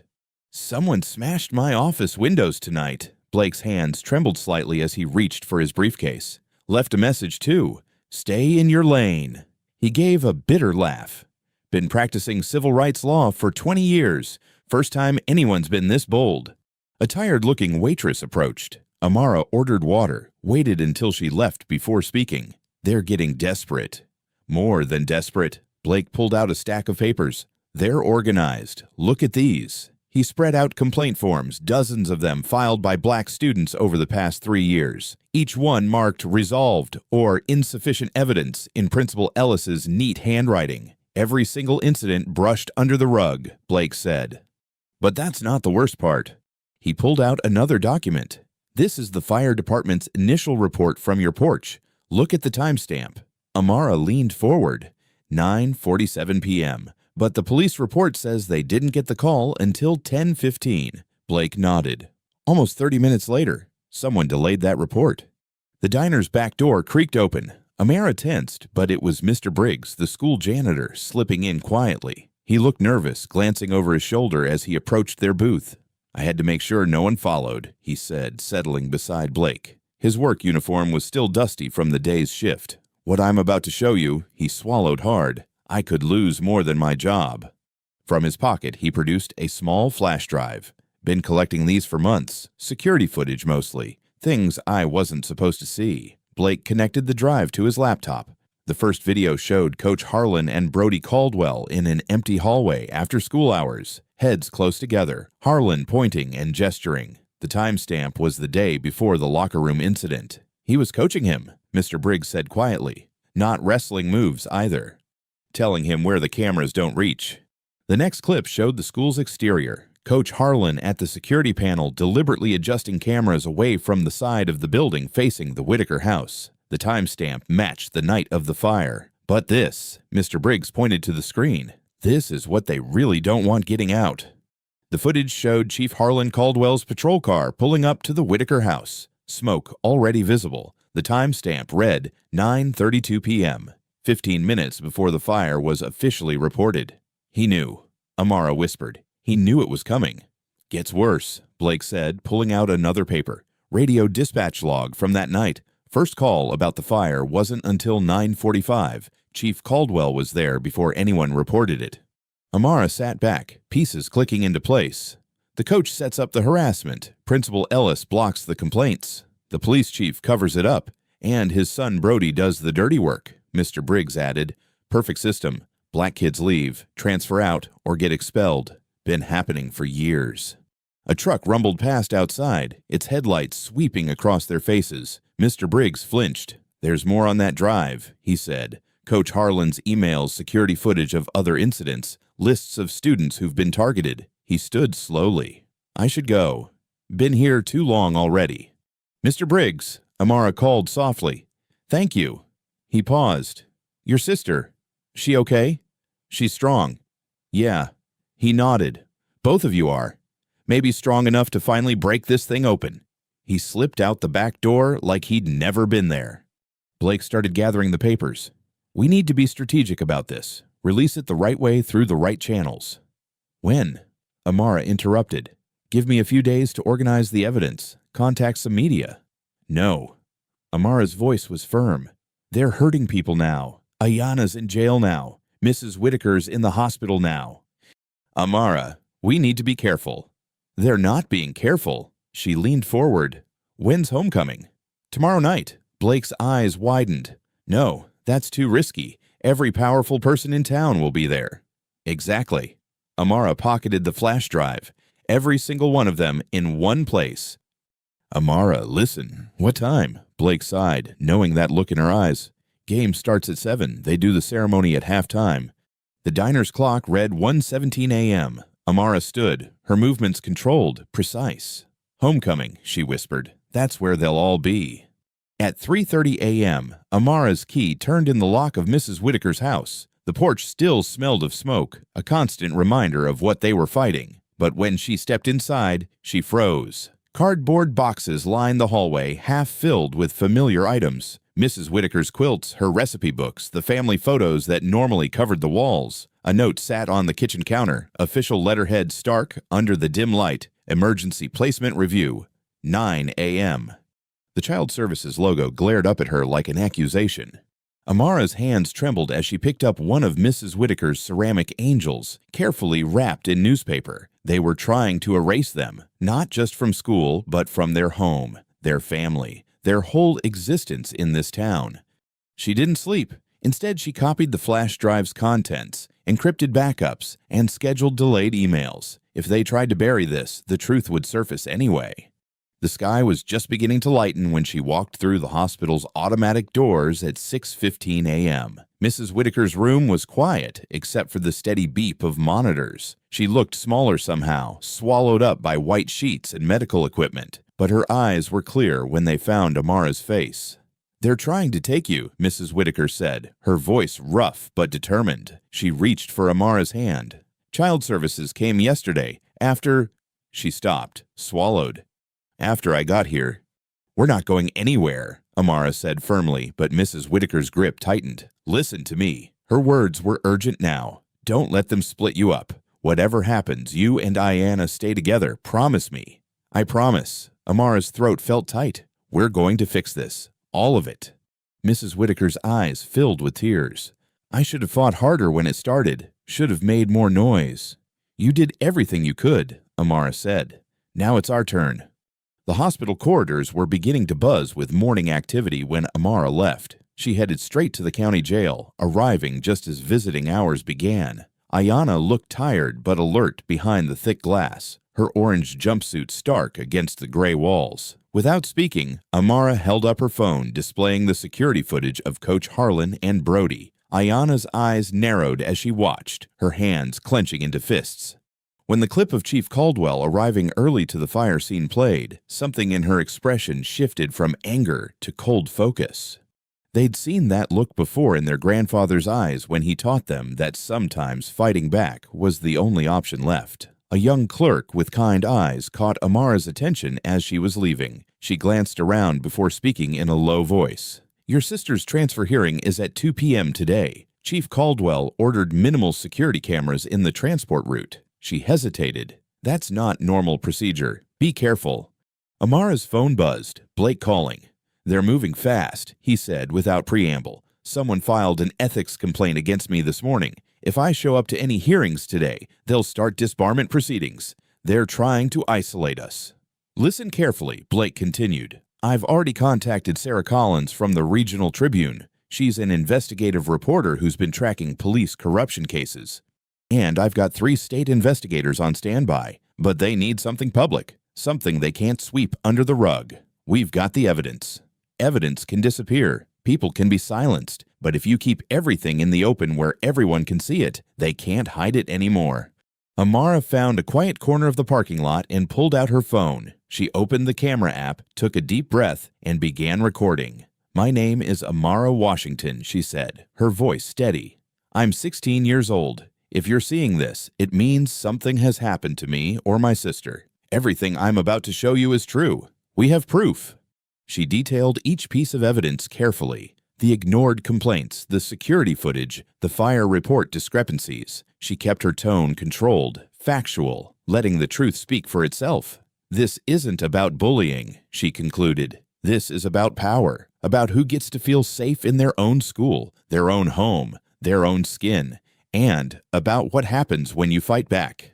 "Someone smashed my office windows tonight." Blake's hands trembled slightly as he reached for his briefcase. "Left a message, too. Stay in your lane." He gave a bitter laugh. "Been practicing civil rights law for 20 years. First time anyone's been this bold." A tired-looking waitress approached. Amara ordered water, waited until she left before speaking. "They're getting desperate." "More than desperate." Blake pulled out a stack of papers. "They're organized. Look at these." He spread out complaint forms, dozens of them filed by black students over the past 3 years. Each one marked resolved or insufficient evidence in Principal Ellis's neat handwriting. "Every single incident brushed under the rug," Blake said. "But that's not the worst part." He pulled out another document. "This is the fire department's initial report from your porch. Look at the timestamp." Amara leaned forward. 9:47 p.m. But the police report says they didn't get the call until 10:15. Blake nodded. "Almost 30 minutes later. Someone delayed that report." The diner's back door creaked open. Amara tensed, but it was Mr. Briggs, the school janitor, slipping in quietly. He looked nervous, glancing over his shoulder as he approached their booth. "I had to make sure no one followed," he said, settling beside Blake. His work uniform was still dusty from the day's shift. "What I'm about to show you," he swallowed hard. "I could lose more than my job." From his pocket, he produced a small flash drive. "Been collecting these for months. Security footage mostly. Things I wasn't supposed to see." Blake connected the drive to his laptop. The first video showed Coach Harlan and Brody Caldwell in an empty hallway after school hours, heads close together, Harlan pointing and gesturing. The timestamp was the day before the locker room incident. "He was coaching him," Mr. Briggs said quietly. "Not wrestling moves either. Telling him where the cameras don't reach." The next clip showed the school's exterior. Coach Harlan at the security panel deliberately adjusting cameras away from the side of the building facing the Whitaker house. The timestamp matched the night of the fire. "But this," Mr. Briggs pointed to the screen, "this is what they really don't want getting out." The footage showed Chief Harlan Caldwell's patrol car pulling up to the Whitaker house. Smoke already visible. The timestamp read 9:32 p.m., 15 minutes before the fire was officially reported. "He knew," Amara whispered. "He knew it was coming." "Gets worse," Blake said, pulling out another paper. "Radio dispatch log from that night. First call about the fire wasn't until 9:45. Chief Caldwell was there before anyone reported it." Amara sat back, pieces clicking into place. The coach sets up the harassment. Principal Ellis blocks the complaints. The police chief covers it up. And his son Brody does the dirty work, Mr. Briggs added. Perfect system. Black kids leave, transfer out, or get expelled. Been happening for years. A truck rumbled past outside, its headlights sweeping across their faces. Mr. Briggs flinched. There's more on that drive, he said. Coach Harlan's emails, security footage of other incidents, lists of students who've been targeted. He stood slowly. I should go. Been here too long already. Mr. Briggs, Amara called softly. Thank you. He paused. Your sister. She okay? She's strong. Yeah. He nodded. Both of you are. Maybe strong enough to finally break this thing open. He slipped out the back door like he'd never been there. Blake started gathering the papers. We need to be strategic about this. Release it the right way through the right channels. When? Amara interrupted. Give me a few days to organize the evidence. Contact some media. No. Amara's voice was firm. They're hurting people now. Ayanna's in jail now. Mrs. Whitaker's in the hospital now. Amara, we need to be careful. They're not being careful. She leaned forward. When's homecoming? Tomorrow night. Blake's eyes widened. No, that's too risky. Every powerful person in town will be there. Exactly. Amara pocketed the flash drive. Every single one of them in one place. Amara, listen. What time? Blake sighed, knowing that look in her eyes. Game starts at 7. They do the ceremony at halftime. The diner's clock read 1:17 a.m. Amara stood, her movements controlled, precise. Homecoming, she whispered. That's where they'll all be. At 3:30 a.m., Amara's key turned in the lock of Mrs. Whitaker's house. The porch still smelled of smoke, a constant reminder of what they were fighting. But when she stepped inside, she froze. Cardboard boxes lined the hallway, half filled with familiar items. Mrs. Whitaker's quilts, her recipe books, the family photos that normally covered the walls. A note sat on the kitchen counter, official letterhead stark under the dim light, emergency placement review, 9 a.m. The Child Services logo glared up at her like an accusation. Amara's hands trembled as she picked up one of Mrs. Whitaker's ceramic angels, carefully wrapped in newspaper. They were trying to erase them, not just from school, but from their home, their family, their whole existence in this town. She didn't sleep. Instead, she copied the flash drive's contents, encrypted backups, and scheduled delayed emails. If they tried to bury this, the truth would surface anyway. The sky was just beginning to lighten when she walked through the hospital's automatic doors at 6:15 a.m. Mrs. Whitaker's room was quiet, except for the steady beep of monitors. She looked smaller somehow, swallowed up by white sheets and medical equipment, but her eyes were clear when they found Amara's face. They're trying to take you, Mrs. Whitaker said, her voice rough but determined. She reached for Amara's hand. Child Services came yesterday, after... She stopped, swallowed. After I got here. We're not going anywhere, Amara said firmly, but Mrs. Whitaker's grip tightened. Listen to me. Her words were urgent now. Don't let them split you up. Whatever happens, you and Ayanna stay together. Promise me. I promise. Amara's throat felt tight. We're going to fix this. All of it. Mrs. Whitaker's eyes filled with tears. I should have fought harder when it started. Should have made more noise. You did everything you could, Amara said. Now it's our turn. The hospital corridors were beginning to buzz with morning activity when Amara left. She headed straight to the county jail, arriving just as visiting hours began. Ayanna looked tired but alert behind the thick glass, her orange jumpsuit stark against the gray walls. Without speaking, Amara held up her phone, displaying the security footage of Coach Harlan and Brody. Ayanna's eyes narrowed as she watched, her hands clenching into fists. When the clip of Chief Caldwell arriving early to the fire scene played, something in her expression shifted from anger to cold focus. They'd seen that look before in their grandfather's eyes when he taught them that sometimes fighting back was the only option left. A young clerk with kind eyes caught Amara's attention as she was leaving. She glanced around before speaking in a low voice. Your sister's transfer hearing is at 2 p.m. today. Chief Caldwell ordered minimal security cameras in the transport route. She hesitated. That's not normal procedure. Be careful. Amara's phone buzzed. Blake calling. They're moving fast, he said without preamble. Someone filed an ethics complaint against me this morning. If I show up to any hearings today, they'll start disbarment proceedings. They're trying to isolate us." "Listen carefully," Blake continued. "I've already contacted Sarah Collins from the Regional Tribune. She's an investigative reporter who's been tracking police corruption cases. And I've got 3 state investigators on standby, but they need something public, something they can't sweep under the rug. We've got the evidence. Evidence can disappear. People can be silenced, but if you keep everything in the open where everyone can see it, they can't hide it anymore." Amara found a quiet corner of the parking lot and pulled out her phone. She opened the camera app, took a deep breath, and began recording. "My name is Amara Washington," she said, her voice steady. "I'm 16 years old. If you're seeing this, it means something has happened to me or my sister. Everything I'm about to show you is true. We have proof." She detailed each piece of evidence carefully. The ignored complaints, the security footage, the fire report discrepancies. She kept her tone controlled, factual, letting the truth speak for itself. "This isn't about bullying," she concluded. "This is about power, about who gets to feel safe in their own school, their own home, their own skin, and about what happens when you fight back."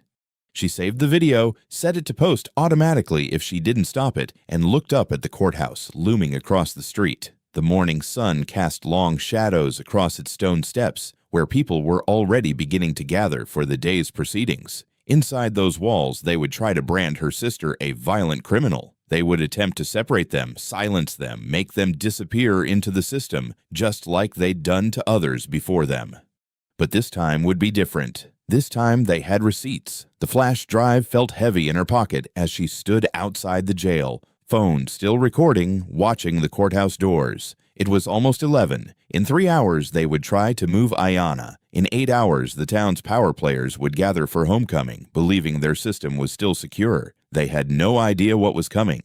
She saved the video, set it to post automatically if she didn't stop it, and looked up at the courthouse looming across the street. The morning sun cast long shadows across its stone steps, where people were already beginning to gather for the day's proceedings. Inside those walls, they would try to brand her sister a violent criminal. They would attempt to separate them, silence them, make them disappear into the system, just like they'd done to others before them. But this time would be different. This time they had receipts. The flash drive felt heavy in her pocket as she stood outside the jail, phone still recording, watching the courthouse doors. It was almost 11. In 3 hours they would try to move Ayanna. In 8 hours the town's power players would gather for homecoming, believing their system was still secure. They had no idea what was coming.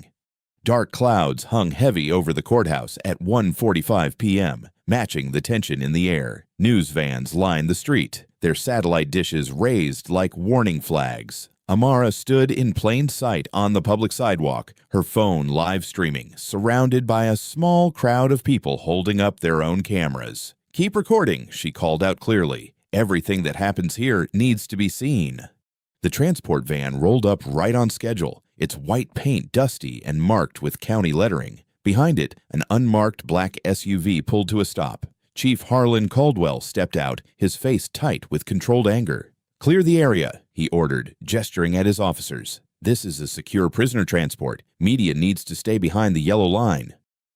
Dark clouds hung heavy over the courthouse at 1:45 p.m., matching the tension in the air. News vans lined the street, their satellite dishes raised like warning flags. Amara stood in plain sight on the public sidewalk, her phone live streaming, surrounded by a small crowd of people holding up their own cameras. "Keep recording," she called out clearly. "Everything that happens here needs to be seen." The transport van rolled up right on schedule, its white paint dusty and marked with county lettering. Behind it, an unmarked black SUV pulled to a stop. Chief Harlan Caldwell stepped out, his face tight with controlled anger. "Clear the area," he ordered, gesturing at his officers. "This is a secure prisoner transport. Media needs to stay behind the yellow line."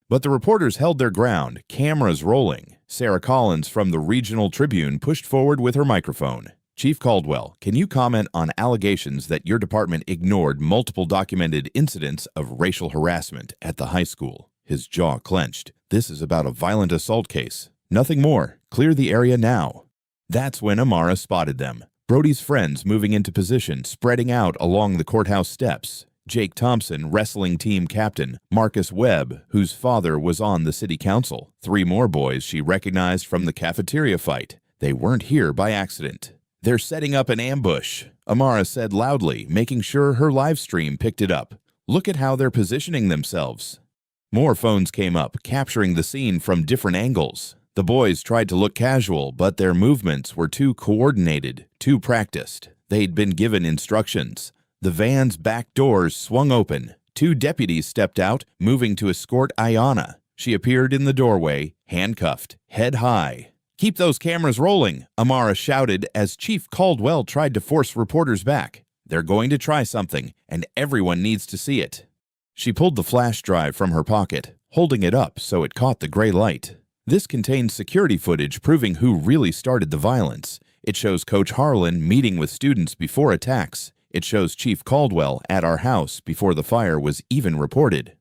But the reporters held their ground, cameras rolling. Sarah Collins from the Regional Tribune pushed forward with her microphone. "Chief Caldwell, can you comment on allegations that your department ignored multiple documented incidents of racial harassment at the high school?" His jaw clenched. "This is about a violent assault case. Nothing more. Clear the area now." That's when Amara spotted them. Brody's friends moving into position, spreading out along the courthouse steps. Jake Thompson, wrestling team captain. Marcus Webb, whose father was on the city council. 3 more boys she recognized from the cafeteria fight. They weren't here by accident. "They're setting up an ambush," Amara said loudly, making sure her live stream picked it up. "Look at how they're positioning themselves." More phones came up, capturing the scene from different angles. The boys tried to look casual, but their movements were too coordinated, too practiced. They'd been given instructions. The van's back doors swung open. 2 deputies stepped out, moving to escort Ayanna. She appeared in the doorway, handcuffed, head high. "Keep those cameras rolling," Amara shouted as Chief Caldwell tried to force reporters back. "They're going to try something, and everyone needs to see it." She pulled the flash drive from her pocket, holding it up so it caught the gray light. This contains security footage proving who really started the violence. It shows Coach Harlan meeting with students before attacks. It shows Chief Caldwell at our house before the fire was even reported.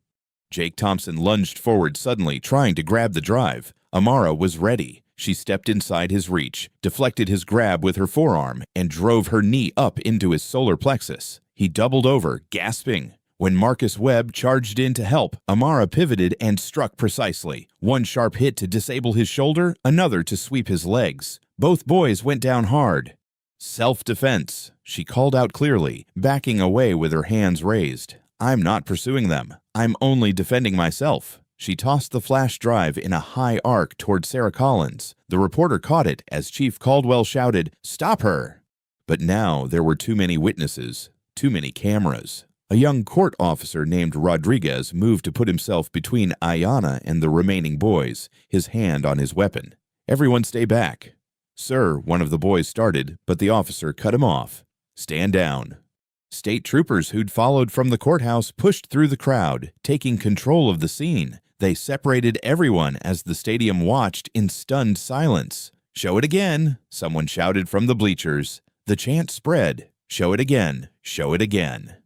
Jake Thompson lunged forward suddenly, trying to grab the drive. Amara was ready. She stepped inside his reach, deflected his grab with her forearm, and drove her knee up into his solar plexus. He doubled over, gasping. When Marcus Webb charged in to help, Amara pivoted and struck precisely. One sharp hit to disable his shoulder, another to sweep his legs. Both boys went down hard. "Self-defense," she called out clearly, backing away with her hands raised. "I'm not pursuing them. I'm only defending myself." She tossed the flash drive in a high arc toward Sarah Collins. The reporter caught it as Chief Caldwell shouted, "Stop her!" But now there were too many witnesses, too many cameras. A young court officer named Rodriguez moved to put himself between Ayanna and the remaining boys, his hand on his weapon. "Everyone stay back." "Sir," one of the boys started, but the officer cut him off. "Stand down." State troopers who'd followed from the courthouse pushed through the crowd, taking control of the scene. They separated everyone as the stadium watched in stunned silence. "Show it again," someone shouted from the bleachers. The chant spread. "Show it again. Show it again."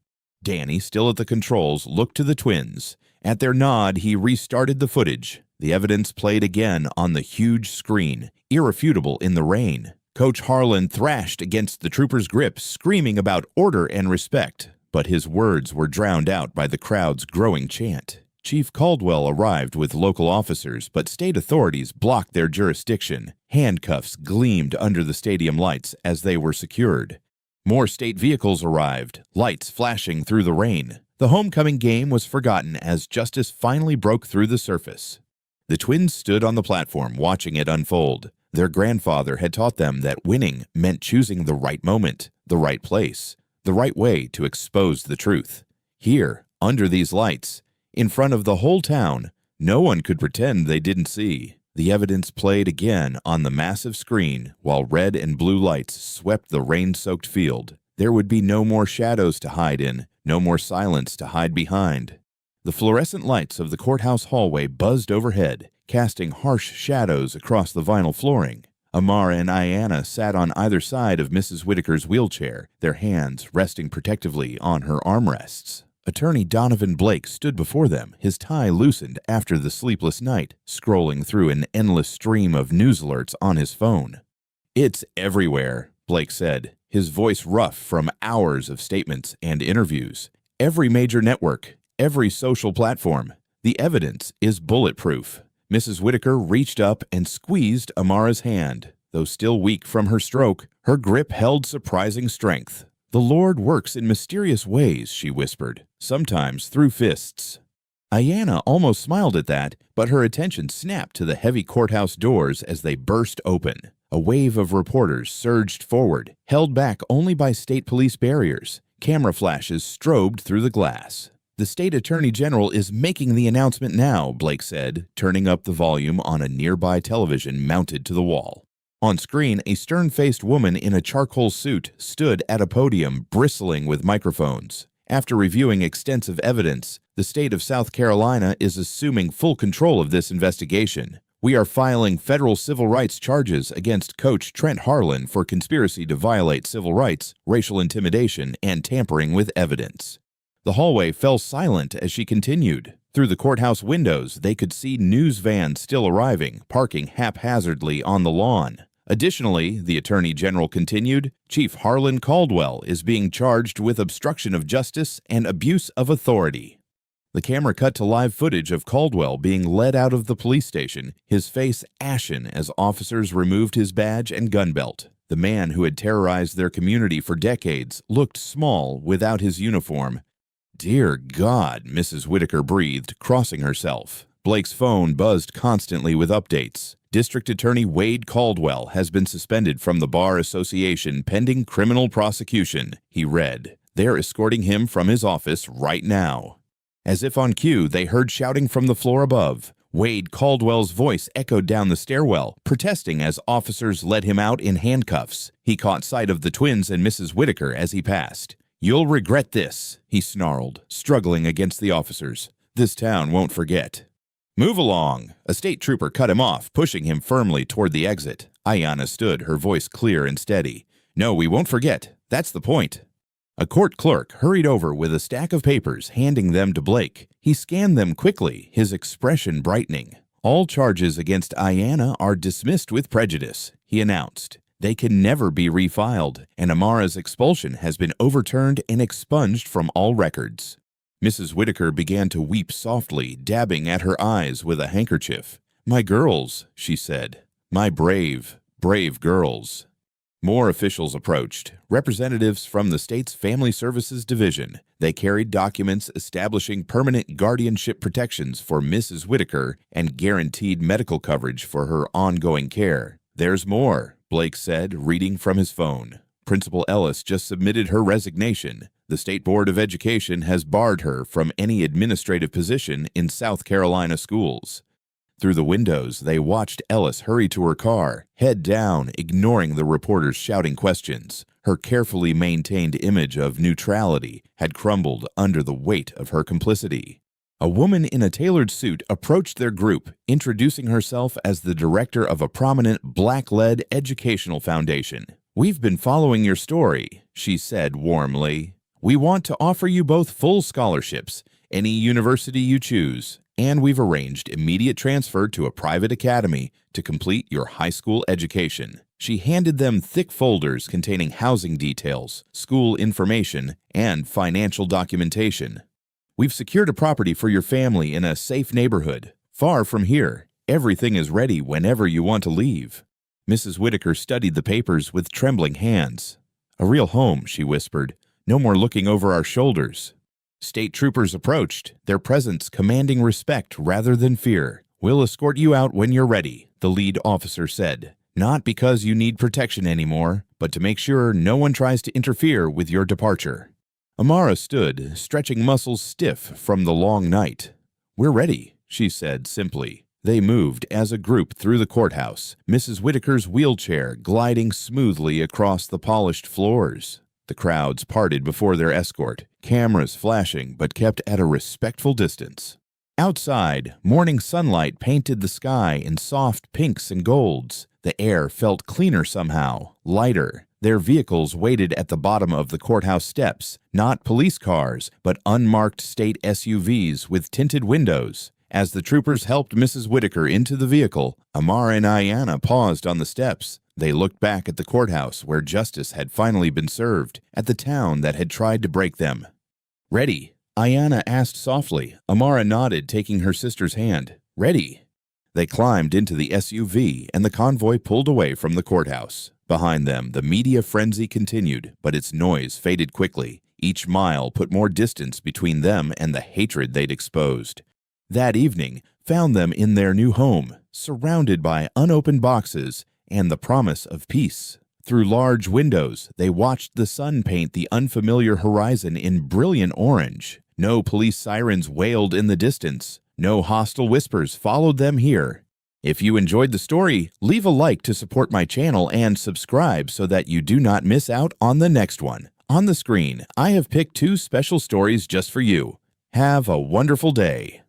Danny, still at the controls, looked to the twins. At their nod, he restarted the footage. The evidence played again on the huge screen, irrefutable in the rain. Coach Harlan thrashed against the trooper's grip, screaming about order and respect, but his words were drowned out by the crowd's growing chant. Chief Caldwell arrived with local officers, but state authorities blocked their jurisdiction. Handcuffs gleamed under the stadium lights as they were secured. More state vehicles arrived, lights flashing through the rain. The homecoming game was forgotten as justice finally broke through the surface. The twins stood on the platform watching it unfold. Their grandfather had taught them that winning meant choosing the right moment, the right place, the right way to expose the truth. Here, under these lights, in front of the whole town, no one could pretend they didn't see. The evidence played again on the massive screen while red and blue lights swept the rain-soaked field. There would be no more shadows to hide in, no more silence to hide behind. The fluorescent lights of the courthouse hallway buzzed overhead, casting harsh shadows across the vinyl flooring. Amara and Ayanna sat on either side of Mrs. Whitaker's wheelchair, their hands resting protectively on her armrests. Attorney Donovan Blake stood before them, his tie loosened after the sleepless night, scrolling through an endless stream of news alerts on his phone. "It's everywhere," Blake said, his voice rough from hours of statements and interviews. "Every major network, every social platform. The evidence is bulletproof." Mrs. Whitaker reached up and squeezed Amara's hand. Though still weak from her stroke, her grip held surprising strength. "The Lord works in mysterious ways," she whispered, "sometimes through fists." Ayanna almost smiled at that, but her attention snapped to the heavy courthouse doors as they burst open. A wave of reporters surged forward, held back only by state police barriers. Camera flashes strobed through the glass. "The state attorney general is making the announcement now," Blake said, turning up the volume on a nearby television mounted to the wall. On screen, a stern-faced woman in a charcoal suit stood at a podium bristling with microphones. After reviewing extensive evidence, the state of South Carolina is assuming full control of this investigation. "We are filing federal civil rights charges against Coach Trent Harlan for conspiracy to violate civil rights, racial intimidation, and tampering with evidence." The hallway fell silent as she continued. Through the courthouse windows, they could see news vans still arriving, parking haphazardly on the lawn. Additionally, the Attorney General continued, Chief Harlan Caldwell is being charged with obstruction of justice and abuse of authority. The camera cut to live footage of Caldwell being led out of the police station, his face ashen as officers removed his badge and gun belt. The man who had terrorized their community for decades looked small without his uniform. "Dear God," Mrs. Whitaker breathed, crossing herself. Blake's phone buzzed constantly with updates. District Attorney Wade Caldwell has been suspended from the Bar Association pending criminal prosecution, he read. They're escorting him from his office right now. As if on cue, they heard shouting from the floor above. Wade Caldwell's voice echoed down the stairwell, protesting as officers led him out in handcuffs. He caught sight of the twins and Mrs. Whitaker as he passed. "You'll regret this," he snarled, struggling against the officers. "This town won't forget." "Move along!" A state trooper cut him off, pushing him firmly toward the exit. Ayanna stood, her voice clear and steady. "No, we won't forget. That's the point." A court clerk hurried over with a stack of papers, handing them to Blake. He scanned them quickly, his expression brightening. "All charges against Ayanna are dismissed with prejudice," he announced. "They can never be refiled, and Amara's expulsion has been overturned and expunged from all records." Mrs. Whitaker began to weep softly, dabbing at her eyes with a handkerchief. "My girls," she said. "My brave, brave girls." More officials approached, representatives from the state's Family Services Division. They carried documents establishing permanent guardianship protections for Mrs. Whitaker and guaranteed medical coverage for her ongoing care. "There's more," Blake said, reading from his phone. "Principal Ellis just submitted her resignation. The State Board of Education has barred her from any administrative position in South Carolina schools." Through the windows, they watched Ellis hurry to her car, head down, ignoring the reporters' shouting questions. Her carefully maintained image of neutrality had crumbled under the weight of her complicity. A woman in a tailored suit approached their group, introducing herself as the director of a prominent Black-led educational foundation. "We've been following your story," she said warmly. "We want to offer you both full scholarships, any university you choose, and we've arranged immediate transfer to a private academy to complete your high school education." She handed them thick folders containing housing details, school information, and financial documentation. "We've secured a property for your family in a safe neighborhood, far from here. Everything is ready whenever you want to leave." Mrs. Whitaker studied the papers with trembling hands. "A real home," she whispered. "No more looking over our shoulders." State troopers approached, their presence commanding respect rather than fear. "We'll escort you out when you're ready," the lead officer said. "Not because you need protection anymore, but to make sure no one tries to interfere with your departure." Amara stood, stretching muscles stiff from the long night. "We're ready," she said simply. They moved as a group through the courthouse, Mrs. Whitaker's wheelchair gliding smoothly across the polished floors. The crowds parted before their escort, cameras flashing but kept at a respectful distance. Outside, morning sunlight painted the sky in soft pinks and golds. The air felt cleaner somehow, lighter. Their vehicles waited at the bottom of the courthouse steps, not police cars, but unmarked state SUVs with tinted windows. As the troopers helped Mrs. Whitaker into the vehicle, Amara and Ayanna paused on the steps. They looked back at the courthouse where justice had finally been served, at the town that had tried to break them. "Ready?" Ayanna asked softly. Amara nodded, taking her sister's hand. "Ready." They climbed into the SUV, and the convoy pulled away from the courthouse. Behind them, the media frenzy continued, but its noise faded quickly. Each mile put more distance between them and the hatred they'd exposed. That evening found them in their new home, surrounded by unopened boxes and the promise of peace. Through large windows, they watched the sun paint the unfamiliar horizon in brilliant orange. No police sirens wailed in the distance. No hostile whispers followed them here. If you enjoyed the story, leave a like to support my channel and subscribe so that you do not miss out on the next one. On the screen, I have picked 2 special stories just for you. Have a wonderful day.